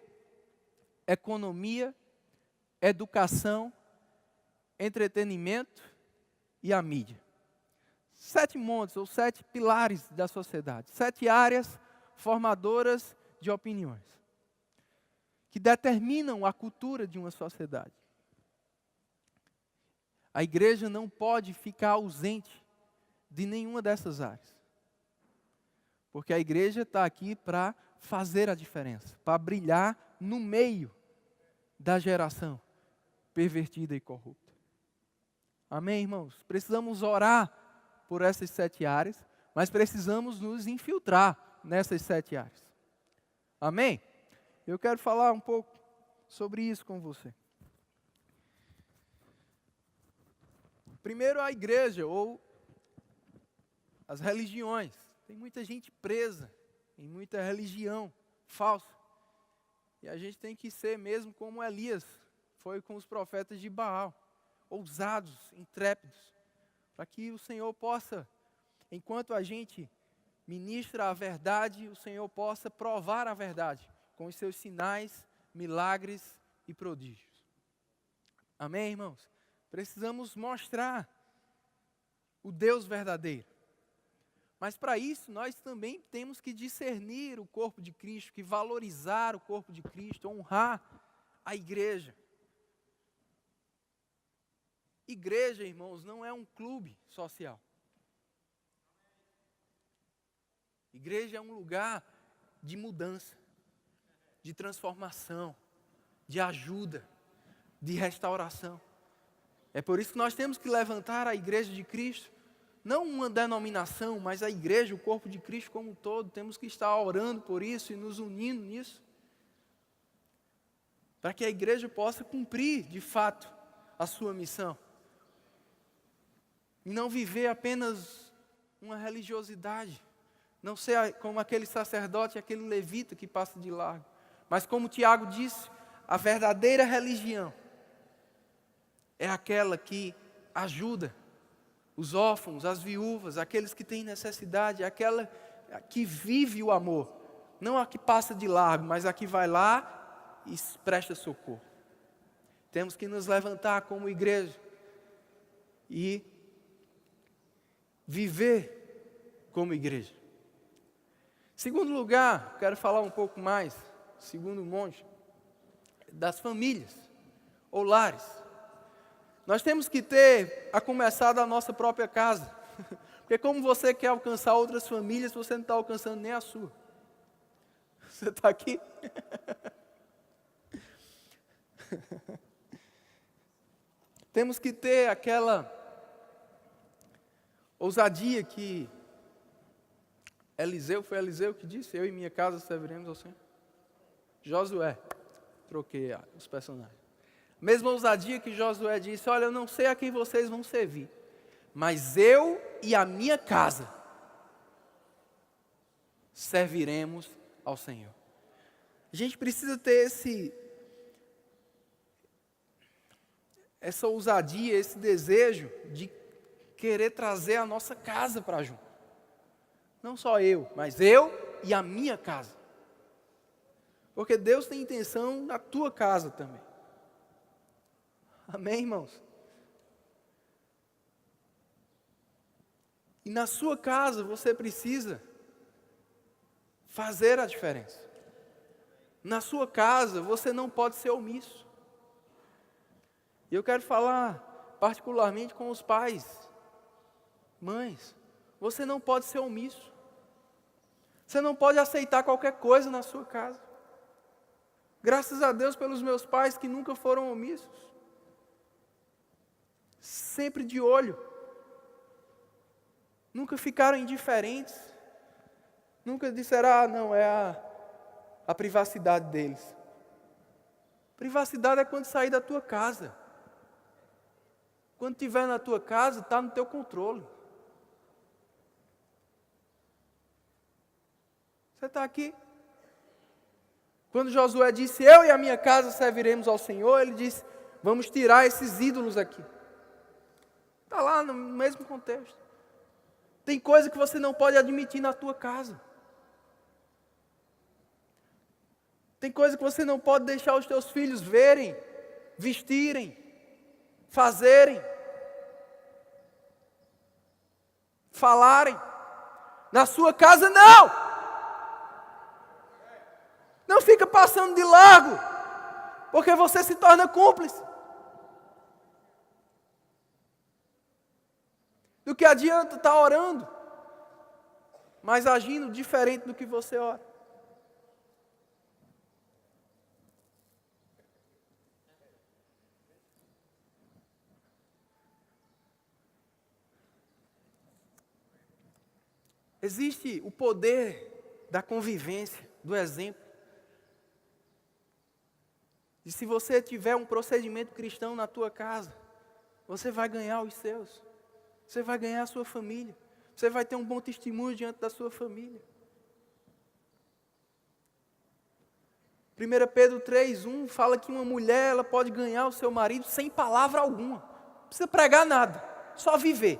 economia, educação, entretenimento e a mídia. 7 montes ou 7 pilares da sociedade, 7 áreas formadoras de opiniões, que determinam a cultura de uma sociedade. A igreja não pode ficar ausente de nenhuma dessas áreas. Porque a igreja está aqui para fazer a diferença, para brilhar no meio da geração pervertida e corrupta. Amém, irmãos? Precisamos orar por essas 7 áreas, mas precisamos nos infiltrar nessas 7 áreas. Amém? Eu quero falar um pouco sobre isso com você. Primeiro, a igreja ou as religiões. Tem muita gente presa em muita religião falsa. E a gente tem que ser mesmo como Elias foi com os profetas de Baal. Ousados, intrépidos. Para que o Senhor possa, enquanto a gente ministra a verdade, o Senhor possa provar a verdade com os seus sinais, milagres e prodígios. Amém, irmãos? Precisamos mostrar o Deus verdadeiro. Mas para isso nós também temos que discernir o corpo de Cristo, que valorizar o corpo de Cristo, honrar a igreja. Igreja, irmãos, não é um clube social. Igreja é um lugar de mudança, de transformação, de ajuda, de restauração. É por isso que nós temos que levantar a igreja de Cristo, não uma denominação, mas a igreja, o corpo de Cristo como um todo. Temos que estar orando por isso e nos unindo nisso, para que a igreja possa cumprir, de fato, a sua missão. E não viver apenas uma religiosidade. Não ser como aquele sacerdote, aquele levita que passa de largo. Mas como Tiago disse, a verdadeira religião é aquela que ajuda os órfãos, as viúvas, aqueles que têm necessidade, aquela que vive o amor. Não a que passa de largo, mas a que vai lá e presta socorro. Temos que nos levantar como igreja e viver como igreja. Segundo lugar, quero falar um pouco mais, segundo monte, das famílias ou lares. Nós temos que ter, a começar da nossa própria casa. Porque como você quer alcançar outras famílias, você não está alcançando nem a sua. Você está aqui? Temos que ter aquela ousadia que foi Eliseu que disse, eu e minha casa serviremos ao Senhor. Josué, troquei os personagens. Mesma ousadia que Josué disse, olha, eu não sei a quem vocês vão servir, mas eu e a minha casa serviremos ao Senhor. A gente precisa ter essa ousadia, esse desejo de querer trazer a nossa casa para junto. Não só eu, mas eu e a minha casa. Porque Deus tem intenção na tua casa também. Amém, irmãos? E na sua casa você precisa fazer a diferença. Na sua casa você não pode ser omisso. E eu quero falar particularmente com os pais, mães. Você não pode ser omisso. Você não pode aceitar qualquer coisa na sua casa. Graças a Deus pelos meus pais que nunca foram omissos. Sempre de olho. Nunca ficaram indiferentes. Nunca disseram, não, é a privacidade deles. Privacidade é quando sair da tua casa. Quando estiver na tua casa, está no teu controle. Você está aqui? Quando Josué disse, eu e a minha casa serviremos ao Senhor, ele disse, vamos tirar esses ídolos aqui. Está lá no mesmo contexto. Tem coisa que você não pode admitir na tua casa. Tem coisa que você não pode deixar os teus filhos verem, vestirem, fazerem, falarem. Na sua casa não! Não fica passando de largo, porque você se torna cúmplice. Do que adianta estar orando, mas agindo diferente do que você ora. Existe o poder da convivência, do exemplo. E se você tiver um procedimento cristão na tua casa, você vai ganhar os seus. Você vai ganhar a sua família. Você vai ter um bom testemunho diante da sua família. 1 Pedro 3:1 fala que uma mulher ela pode ganhar o seu marido sem palavra alguma. Não precisa pregar nada, só viver.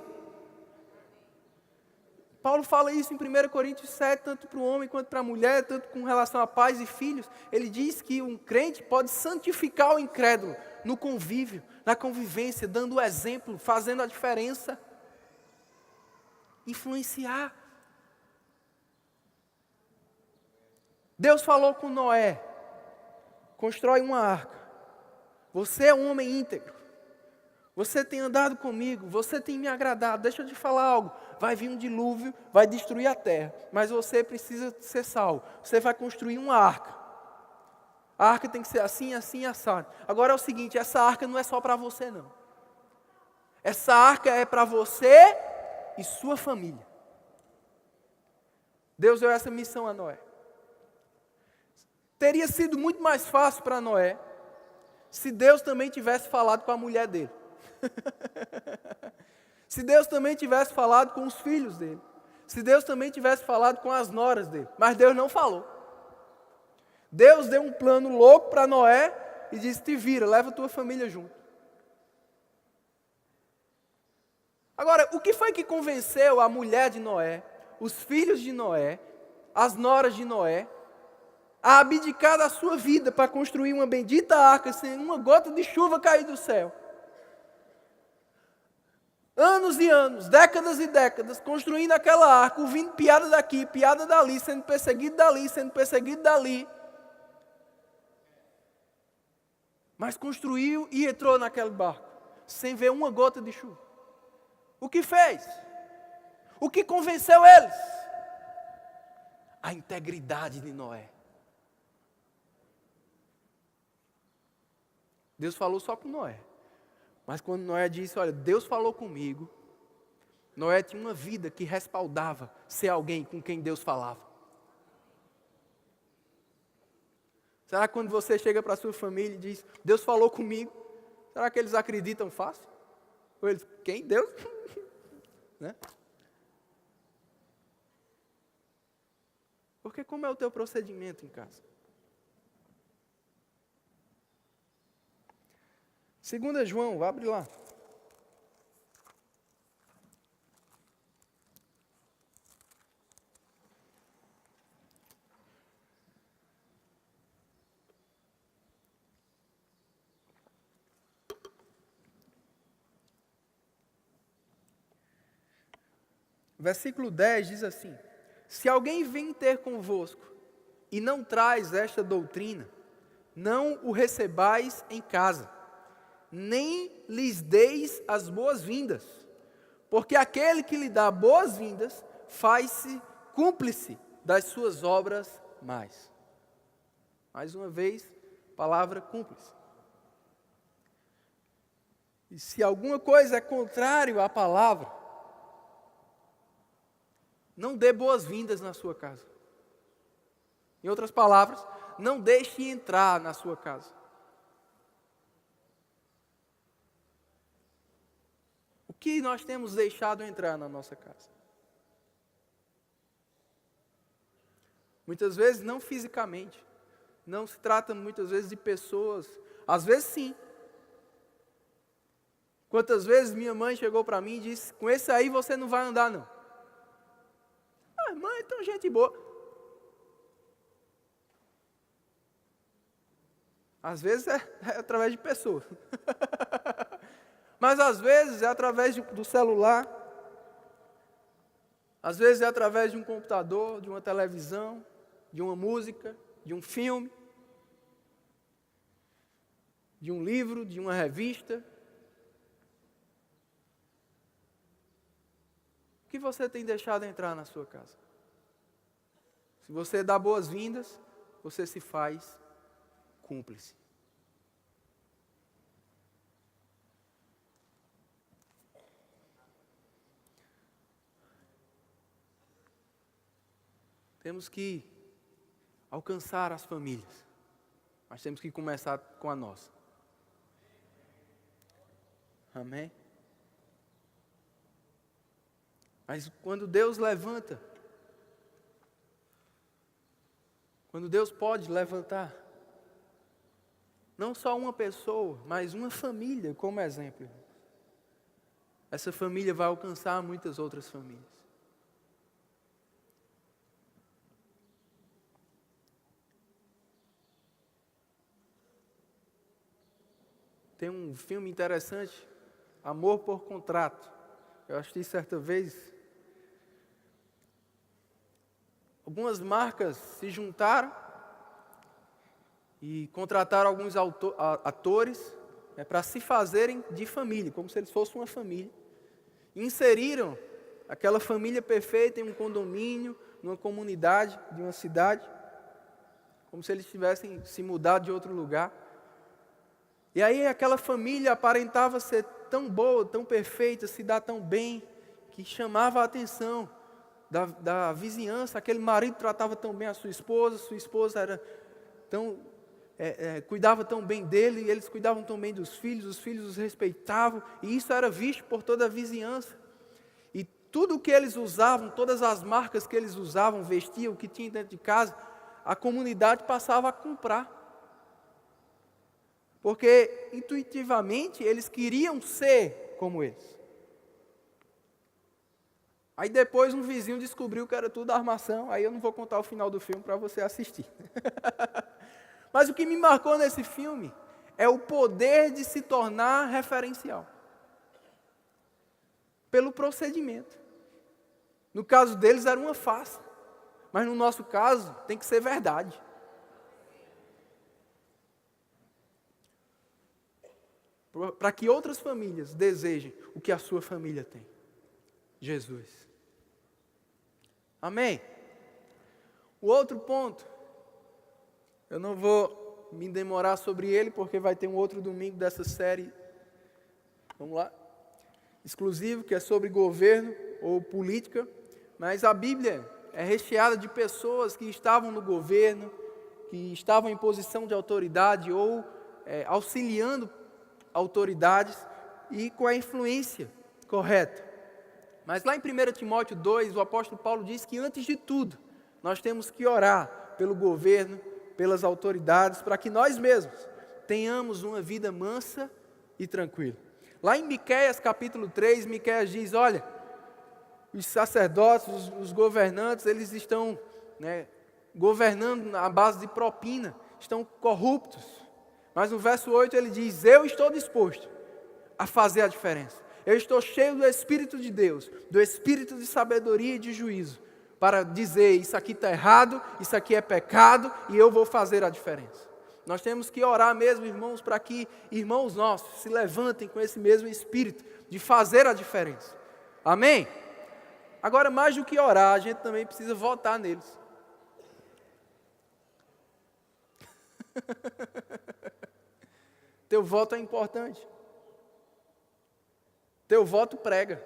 Paulo fala isso em 1 Coríntios 7, tanto para o homem quanto para a mulher, tanto com relação a pais e filhos. Ele diz que um crente pode santificar o incrédulo no convívio, na convivência, dando o exemplo, fazendo a diferença. Influenciar. Deus falou com Noé, constrói uma arca. Você é um homem íntegro. Você tem andado comigo, você tem me agradado. Deixa eu te falar algo. Vai vir um dilúvio, vai destruir a terra. Mas você precisa ser salvo. Você vai construir uma arca. A arca tem que ser assim, assim, assado. Agora é o seguinte, essa arca não é só para você não. Essa arca é para você e sua família. Deus deu essa missão a Noé. Teria sido muito mais fácil para Noé se Deus também tivesse falado com a mulher dele. Se Deus também tivesse falado com os filhos dele. Se Deus também tivesse falado com as noras dele. Mas Deus não falou. Deus deu um plano louco para Noé e disse: te vira, leva a tua família junto. Agora, o que foi que convenceu a mulher de Noé, os filhos de Noé, as noras de Noé, a abdicar da sua vida para construir uma bendita arca sem uma gota de chuva cair do céu? Anos e anos, décadas e décadas, construindo aquela arca, ouvindo piada daqui, piada dali, sendo perseguido dali, sendo perseguido dali. Mas construiu e entrou naquele barco, sem ver uma gota de chuva. O que fez? O que convenceu eles? A integridade de Noé. Deus falou só com Noé. Mas quando Noé disse: olha, Deus falou comigo, Noé tinha uma vida que respaldava ser alguém com quem Deus falava. Será que quando você chega para a sua família e diz: Deus falou comigo, será que eles acreditam fácil? Ou eles: quem? Deus? Né? Porque como é o teu procedimento em casa? 2 João, abre lá. Versículo 10 diz assim: se alguém vem ter convosco e não traz esta doutrina, não o recebais em casa, nem lhes deis as boas-vindas, porque aquele que lhe dá boas-vindas faz-se cúmplice das suas obras mais. Mais uma vez, palavra cúmplice. E se alguma coisa é contrário à palavra, não dê boas-vindas na sua casa. Em outras palavras, não deixe entrar na sua casa. O que nós temos deixado entrar na nossa casa? Muitas vezes não fisicamente. Não se trata muitas vezes de pessoas. Às vezes sim. Quantas vezes minha mãe chegou para mim e disse: com esse aí você não vai andar não. Ah, mãe, então gente boa. Às vezes é através de pessoas. Mas às vezes é através do celular. Às vezes é através de um computador, de uma televisão, de uma música, de um filme, de um livro, de uma revista. O que você tem deixado entrar na sua casa? Se você dá boas-vindas, você se faz cúmplice. Temos que alcançar as famílias, mas temos que começar com a nossa. Amém? Mas quando Deus levanta, quando Deus pode levantar, não só uma pessoa, mas uma família como exemplo, essa família vai alcançar muitas outras famílias. Tem um filme interessante, Amor por Contrato. Eu assisti certa vez. Algumas marcas se juntaram e contrataram alguns atores para se fazerem de família, como se eles fossem uma família. E inseriram aquela família perfeita em um condomínio, numa comunidade de uma cidade, como se eles tivessem se mudado de outro lugar. E aí aquela família aparentava ser tão boa, tão perfeita, se dar tão bem, que chamava a atenção da vizinhança. Aquele marido tratava tão bem a sua esposa era tão cuidava tão bem dele, e eles cuidavam tão bem dos filhos, os filhos os respeitavam, e isso era visto por toda a vizinhança. E tudo o que eles usavam, todas as marcas que eles usavam, vestiam, o que tinha dentro de casa, a comunidade passava a comprar. Porque intuitivamente eles queriam ser como eles. Aí depois um vizinho descobriu que era tudo armação, aí eu não vou contar o final do filme para você assistir. Mas o que me marcou nesse filme é o poder de se tornar referencial. Pelo procedimento. No caso deles era uma farsa, mas no nosso caso tem que ser verdade. Para que outras famílias desejem o que a sua família tem. Jesus. Amém? O outro ponto, eu não vou me demorar sobre ele, porque vai ter um outro domingo dessa série, vamos lá, exclusivo, que é sobre governo ou política, mas a Bíblia é recheada de pessoas que estavam no governo, que estavam em posição de autoridade ou auxiliando autoridades e com a influência correta. Mas lá em 1 Timóteo 2, o apóstolo Paulo diz que antes de tudo, nós temos que orar pelo governo, pelas autoridades, para que nós mesmos tenhamos uma vida mansa e tranquila. Lá em Miqueias capítulo 3, Miqueias diz, olha, os sacerdotes, os governantes, eles estão governando na base de propina, estão corruptos. Mas no verso 8 ele diz, eu estou disposto a fazer a diferença. Eu estou cheio do Espírito de Deus, do Espírito de sabedoria e de juízo, para dizer, isso aqui está errado, isso aqui é pecado, e eu vou fazer a diferença. Nós temos que orar mesmo, irmãos, para que irmãos nossos se levantem com esse mesmo Espírito, de fazer a diferença. Amém? Agora, mais do que orar, a gente também precisa votar neles. Teu voto é importante. Teu voto prega.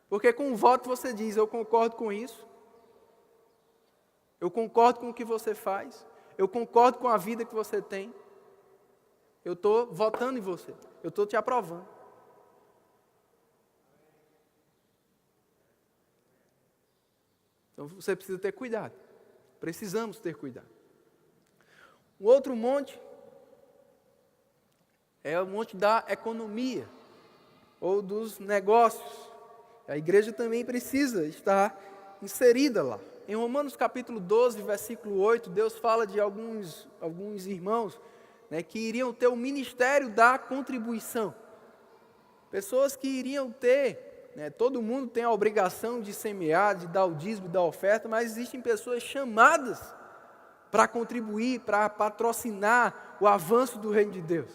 Porque com o voto você diz, eu concordo com isso. Eu concordo com o que você faz. Eu concordo com a vida que você tem. Eu estou votando em você. Eu estou te aprovando. Então você precisa ter cuidado. Precisamos ter cuidado. Um outro monte é o monte da economia ou dos negócios. A igreja também precisa estar inserida lá. Em Romanos capítulo 12, versículo 8, Deus fala de alguns irmãos que iriam ter o ministério da contribuição. Pessoas que iriam ter, todo mundo tem a obrigação de semear, de dar o dízimo, dar a oferta, mas existem pessoas chamadas para contribuir, para patrocinar o avanço do reino de Deus.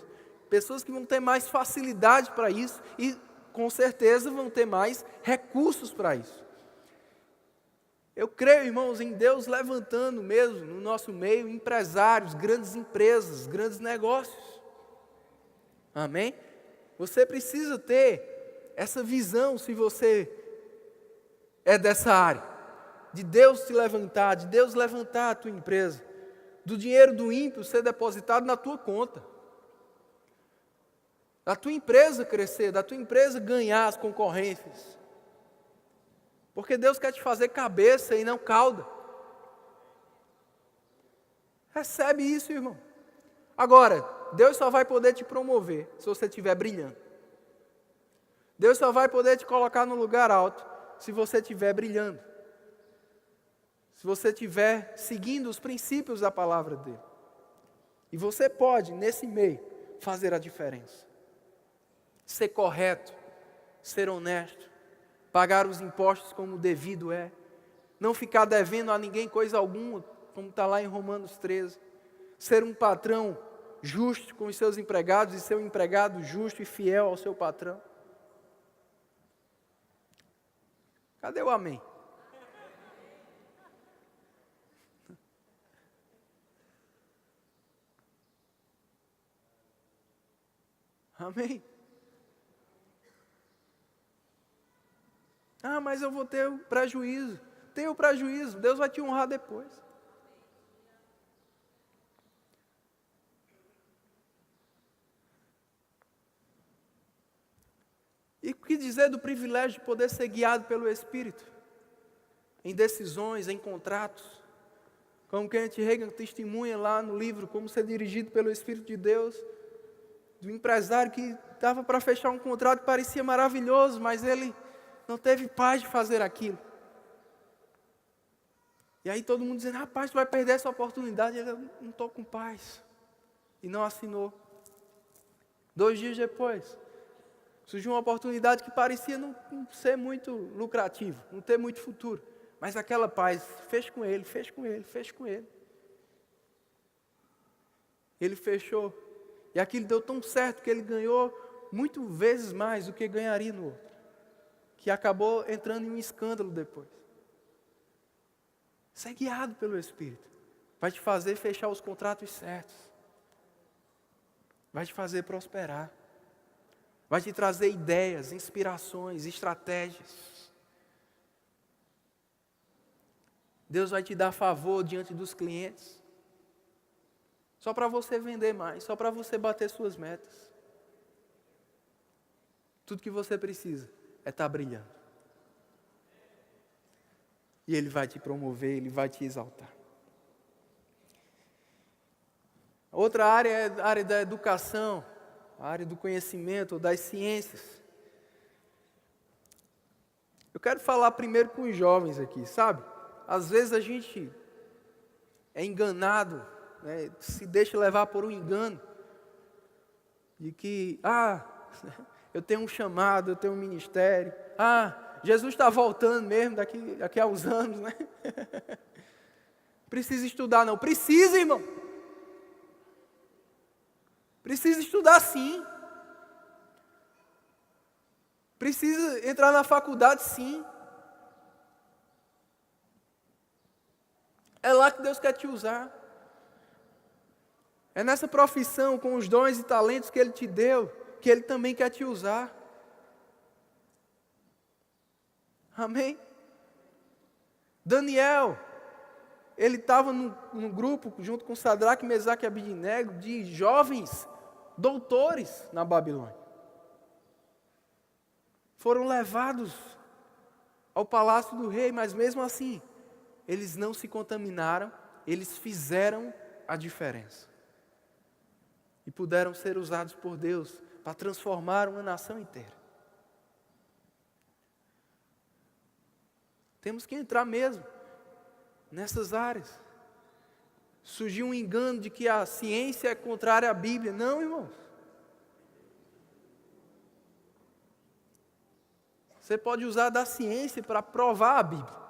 Pessoas que vão ter mais facilidade para isso e, com certeza, vão ter mais recursos para isso. Eu creio, irmãos, em Deus levantando mesmo, no nosso meio, empresários, grandes empresas, grandes negócios. Amém? Você precisa ter essa visão, se você é dessa área, de Deus te levantar, de Deus levantar a tua empresa, do dinheiro do ímpio ser depositado na tua conta, da tua empresa crescer, da tua empresa ganhar as concorrências, porque Deus quer te fazer cabeça e não cauda. Recebe isso, irmão. Agora, Deus só vai poder te promover se você estiver brilhando. Deus só vai poder te colocar no lugar alto se você estiver brilhando. Se você estiver seguindo os princípios da palavra dele. E você pode, nesse meio, fazer a diferença. Ser correto, ser honesto, pagar os impostos como devido é, não ficar devendo a ninguém coisa alguma, como está lá em Romanos 13. Ser um patrão justo com os seus empregados e ser um empregado justo e fiel ao seu patrão. Cadê o amém? Amém? Ah, mas eu vou ter o prejuízo. Tenha o prejuízo, Deus vai te honrar depois. E o que dizer do privilégio de poder ser guiado pelo Espírito? Em decisões, em contratos. Como Kenneth Hagin testemunha lá no livro, como ser dirigido pelo Espírito de Deus. Do empresário que estava para fechar um contrato que parecia maravilhoso, mas ele não teve paz de fazer aquilo. E aí todo mundo dizendo, rapaz, tu vai perder essa oportunidade. Ele, eu não estou com paz. E não assinou. 2 dias depois, surgiu uma oportunidade que parecia não ser muito lucrativa, não ter muito futuro. Mas aquela paz, fez com ele, fez com ele, fez com ele. Ele fechou. E aquilo deu tão certo que ele ganhou muito vezes mais do que ganharia no outro. Que acabou entrando em um escândalo depois. Ser guiado pelo Espírito vai te fazer fechar os contratos certos. Vai te fazer prosperar. Vai te trazer ideias, inspirações, estratégias. Deus vai te dar favor diante dos clientes. Só para você vender mais, só para você bater suas metas. Tudo que você precisa é estar brilhando. E Ele vai te promover, Ele vai te exaltar. Outra área é a área da educação, a área do conhecimento, das ciências. Eu quero falar primeiro com os jovens aqui, sabe? Às vezes a gente é enganado, né? Se deixa levar por um engano. De que, eu tenho um chamado, eu tenho um ministério. Jesus está voltando mesmo daqui a uns anos, né? Precisa estudar, não. Precisa, irmão. Precisa estudar, sim. Precisa entrar na faculdade, sim. É lá que Deus quer te usar. É nessa profissão, com os dons e talentos que Ele te deu, que Ele também quer te usar. Amém? Daniel, ele estava num grupo, junto com Sadraque, Mesaque e Abidnego, de jovens doutores na Babilônia. Foram levados ao palácio do rei, mas mesmo assim, eles não se contaminaram, eles fizeram a diferença. E puderam ser usados por Deus para transformar uma nação inteira. Temos que entrar mesmo nessas áreas. Surgiu um engano de que a ciência é contrária à Bíblia. Não, irmãos. Você pode usar da ciência para provar a Bíblia.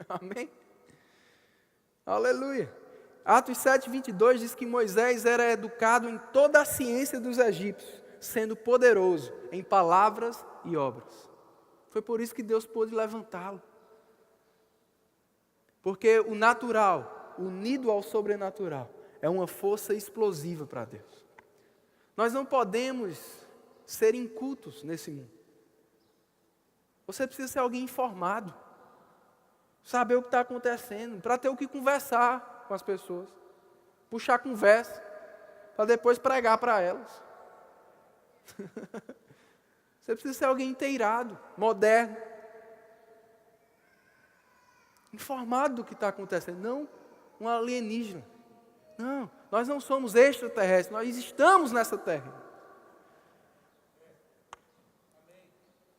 Amém? Aleluia. Atos 7:22 diz que Moisés era educado em toda a ciência dos egípcios, sendo poderoso em palavras e obras. Foi por isso que Deus pôde levantá-lo. Porque o natural, unido ao sobrenatural, é uma força explosiva para Deus. Nós não podemos ser incultos nesse mundo. Você precisa ser alguém informado. Saber o que está acontecendo, para ter o que conversar com as pessoas. Puxar conversa, para depois pregar para elas. Você precisa ser alguém inteirado, moderno. Informado do que está acontecendo, não um alienígena. Não, nós não somos extraterrestres, nós estamos nessa terra.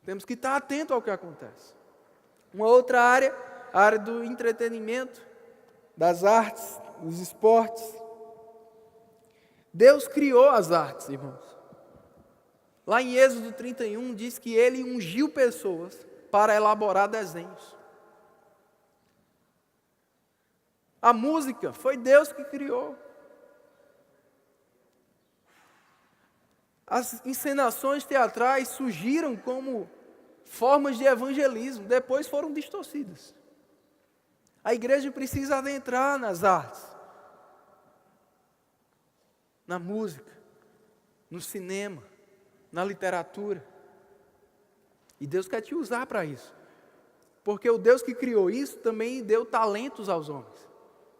Temos que estar atento ao que acontece. Uma outra área, a área do entretenimento, das artes, dos esportes. Deus criou as artes, irmãos. Lá em Êxodo 31 diz que Ele ungiu pessoas para elaborar desenhos. A música foi Deus que criou. As encenações teatrais surgiram como formas de evangelismo, depois foram distorcidas. A igreja precisa adentrar nas artes, na música, no cinema, na literatura. E Deus quer te usar para isso. Porque o Deus que criou isso também deu talentos aos homens.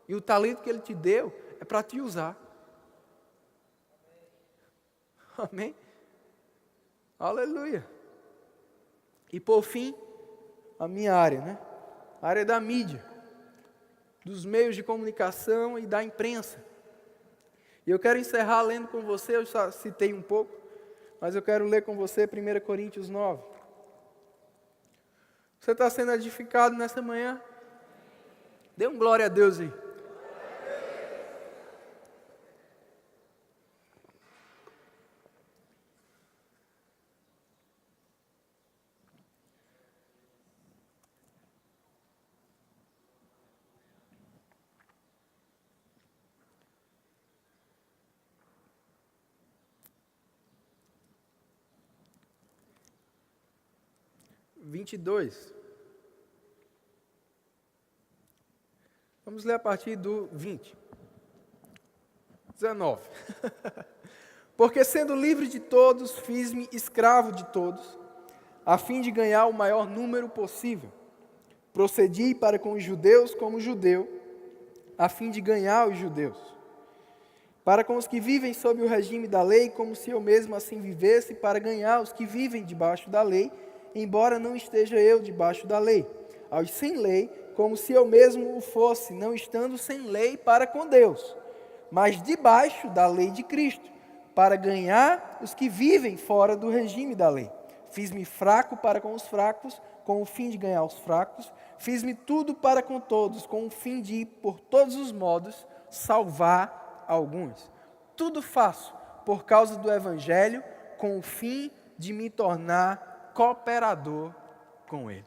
E o talento que Ele te deu é para te usar. Amém? Aleluia. E por fim, a minha área, né? A área da mídia, dos meios de comunicação e da imprensa. E eu quero encerrar lendo com você, eu já citei um pouco, mas eu quero ler com você 1 Coríntios 9. Você está sendo edificado nessa manhã? Dê um glória a Deus aí. Vamos ler a partir do 20. 19. Porque sendo livre de todos, fiz-me escravo de todos, a fim de ganhar o maior número possível. Procedi para com os judeus como judeu, a fim de ganhar os judeus. Para com os que vivem sob o regime da lei, como se eu mesmo assim vivesse, para ganhar os que vivem debaixo da lei, embora não esteja eu debaixo da lei. Aos sem lei, como se eu mesmo o fosse, não estando sem lei para com Deus, mas debaixo da lei de Cristo, para ganhar os que vivem fora do regime da lei. Fiz-me fraco para com os fracos, com o fim de ganhar os fracos. Fiz-me tudo para com todos, com o fim de, por todos os modos, salvar alguns. Tudo faço por causa do Evangelho, com o fim de me tornar cooperador com ele.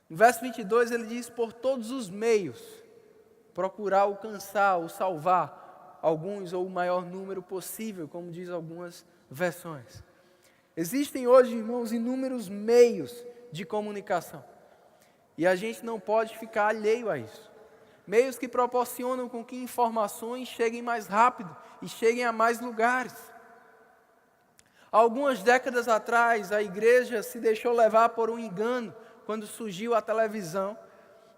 No verso 22 ele diz, por todos os meios, procurar alcançar ou salvar alguns ou o maior número possível, como diz algumas versões. Existem hoje, irmãos, inúmeros meios de comunicação. E a gente não pode ficar alheio a isso. Meios que proporcionam com que informações cheguem mais rápido e cheguem a mais lugares. Algumas décadas atrás, a igreja se deixou levar por um engano quando surgiu a televisão,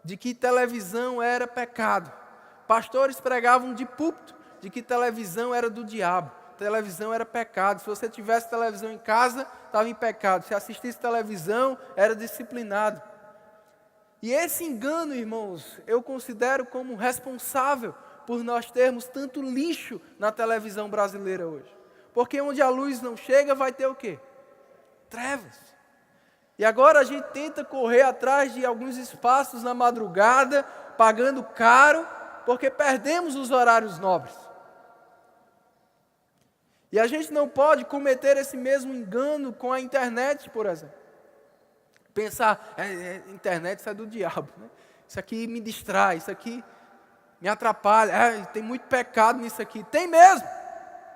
de que televisão era pecado. Pastores pregavam de púlpito de que televisão era do diabo, televisão era pecado. Se você tivesse televisão em casa, estava em pecado. Se assistisse televisão, era disciplinado. E esse engano, irmãos, eu considero como responsável por nós termos tanto lixo na televisão brasileira hoje. Porque onde a luz não chega, vai ter o quê? Trevas. E agora a gente tenta correr atrás de alguns espaços na madrugada, pagando caro, porque perdemos os horários nobres. E a gente não pode cometer esse mesmo engano com a internet, por exemplo. Pensar, internet isso é do diabo, né? Isso aqui me distrai, isso aqui me atrapalha, tem muito pecado nisso aqui. Tem mesmo,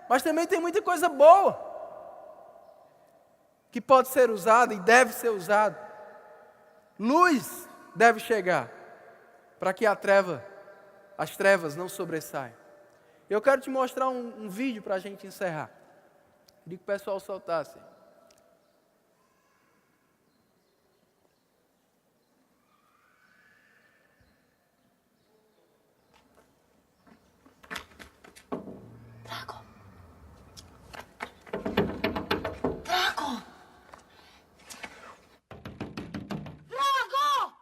mas também tem muita coisa boa que pode ser usada e deve ser usada. Luz deve chegar para que as trevas não sobressaiam. Eu quero te mostrar um vídeo para a gente encerrar. Queria que o pessoal soltasse. Drago! Drago! Drago!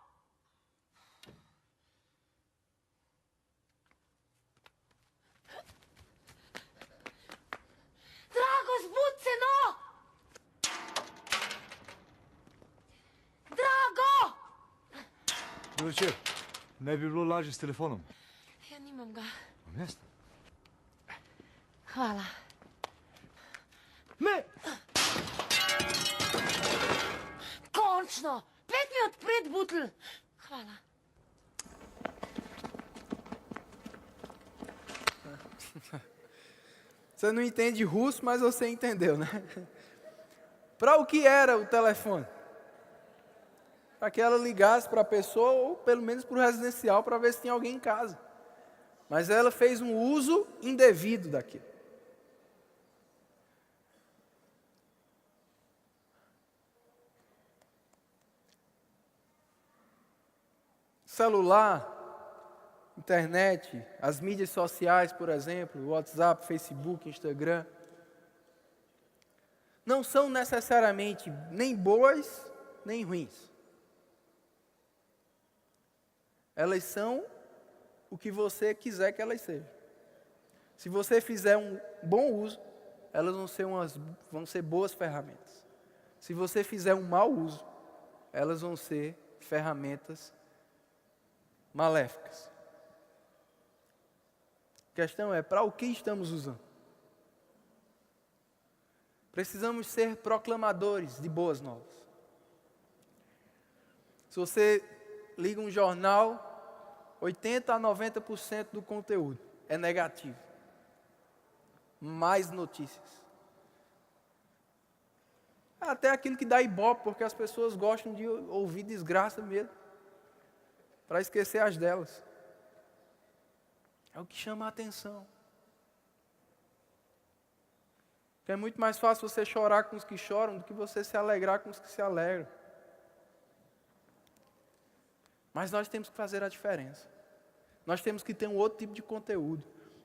Drago, zbud se no! Drago! Dočer, ne bi bilo lažje s telefonom. Ja nimam ga. Vam jasno? Hvala. Ne! Končno! Pet mi odpret butl. Hvala. Você não entende russo, mas você entendeu, né? Para o que era o telefone? Para que ela ligasse para a pessoa, ou pelo menos para o residencial, para ver se tinha alguém em casa. Mas ela fez um uso indevido daquilo. Celular, internet, as mídias sociais, por exemplo, WhatsApp, Facebook, Instagram. não são necessariamente nem boas, nem ruins. Elas são o que você quiser que elas sejam. Se você fizer um bom uso, elas vão ser boas ferramentas. Se você fizer um mau uso, elas vão ser ferramentas maléficas. A questão é, para o que estamos usando? Precisamos ser proclamadores de boas novas. Se você liga um jornal, 80% a 90% do conteúdo é negativo. Mais notícias. Até aquilo que dá ibope, porque as pessoas gostam de ouvir desgraça mesmo, para esquecer as delas. É o que chama a atenção. Porque é muito mais fácil você chorar com os que choram do que você se alegrar com os que se alegram. Mas nós temos que fazer a diferença. Nós temos que ter um outro tipo de conteúdo.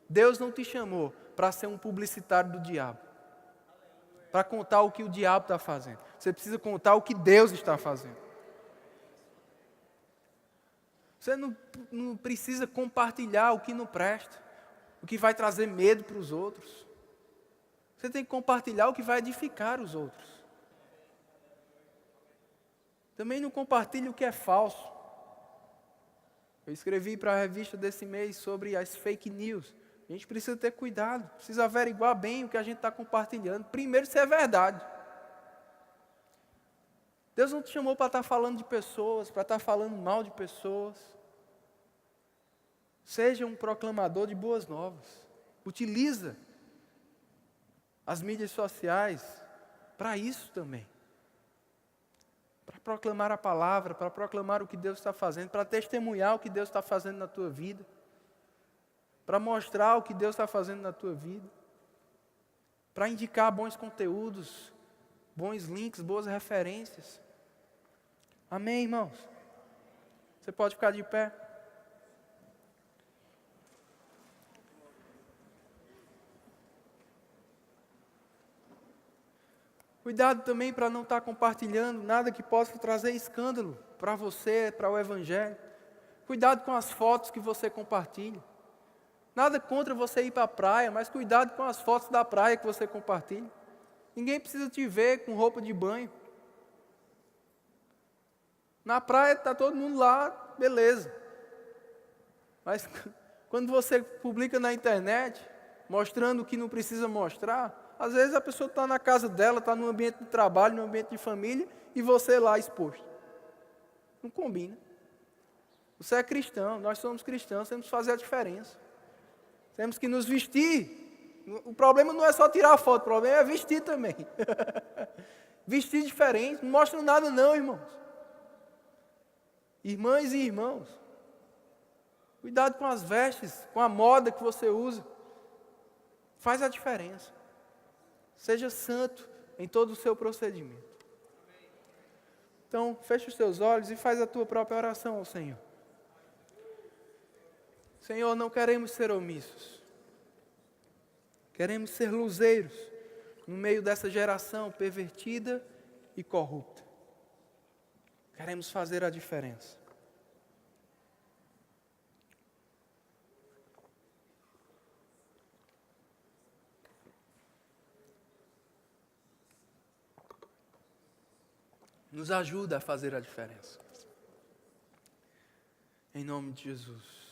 Deus não te chamou para ser um publicitário do diabo. Para contar o que o diabo está fazendo. Você precisa contar o que Deus está fazendo. Você não precisa compartilhar o que não presta. O que vai trazer medo para os outros. Você tem que compartilhar o que vai edificar os outros. Também não compartilhe o que é falso. Eu escrevi para a revista desse mês sobre as fake news. A gente precisa ter cuidado, precisa averiguar bem o que a gente está compartilhando. Primeiro, se é verdade. Deus não te chamou para estar falando de pessoas, para estar falando mal de pessoas. Seja um proclamador de boas novas. Utiliza as mídias sociais para isso também. Para proclamar a palavra, para proclamar o que Deus está fazendo, para testemunhar o que Deus está fazendo na tua vida. Para mostrar o que Deus está fazendo na tua vida. Para indicar bons conteúdos, bons links, boas referências. Amém, irmãos? Você pode ficar de pé. Cuidado também para não estar compartilhando nada que possa trazer escândalo para você, para o Evangelho. Cuidado com as fotos que você compartilha. Nada contra você ir para a praia, mas cuidado com as fotos da praia que você compartilha. Ninguém precisa te ver com roupa de banho. Na praia está todo mundo lá, beleza. Mas quando você publica na internet, mostrando o que não precisa mostrar, às vezes a pessoa está na casa dela, está no ambiente de trabalho, no ambiente de família, e você lá exposto. Não combina. Você é cristão, nós somos cristãos, temos que fazer a diferença. Temos que nos vestir. O problema não é só tirar a foto, o problema é vestir também. Vestir diferente, não mostra nada não, irmãos. Irmãs e irmãos, cuidado com as vestes, com a moda que você usa. Faz a diferença. Seja santo em todo o seu procedimento. Então, fecha os teus olhos e faz a tua própria oração ao Senhor. Senhor, não queremos ser omissos. Queremos ser luzeiros no meio dessa geração pervertida e corrupta. Queremos fazer a diferença. Nos ajuda a fazer a diferença. Em nome de Jesus.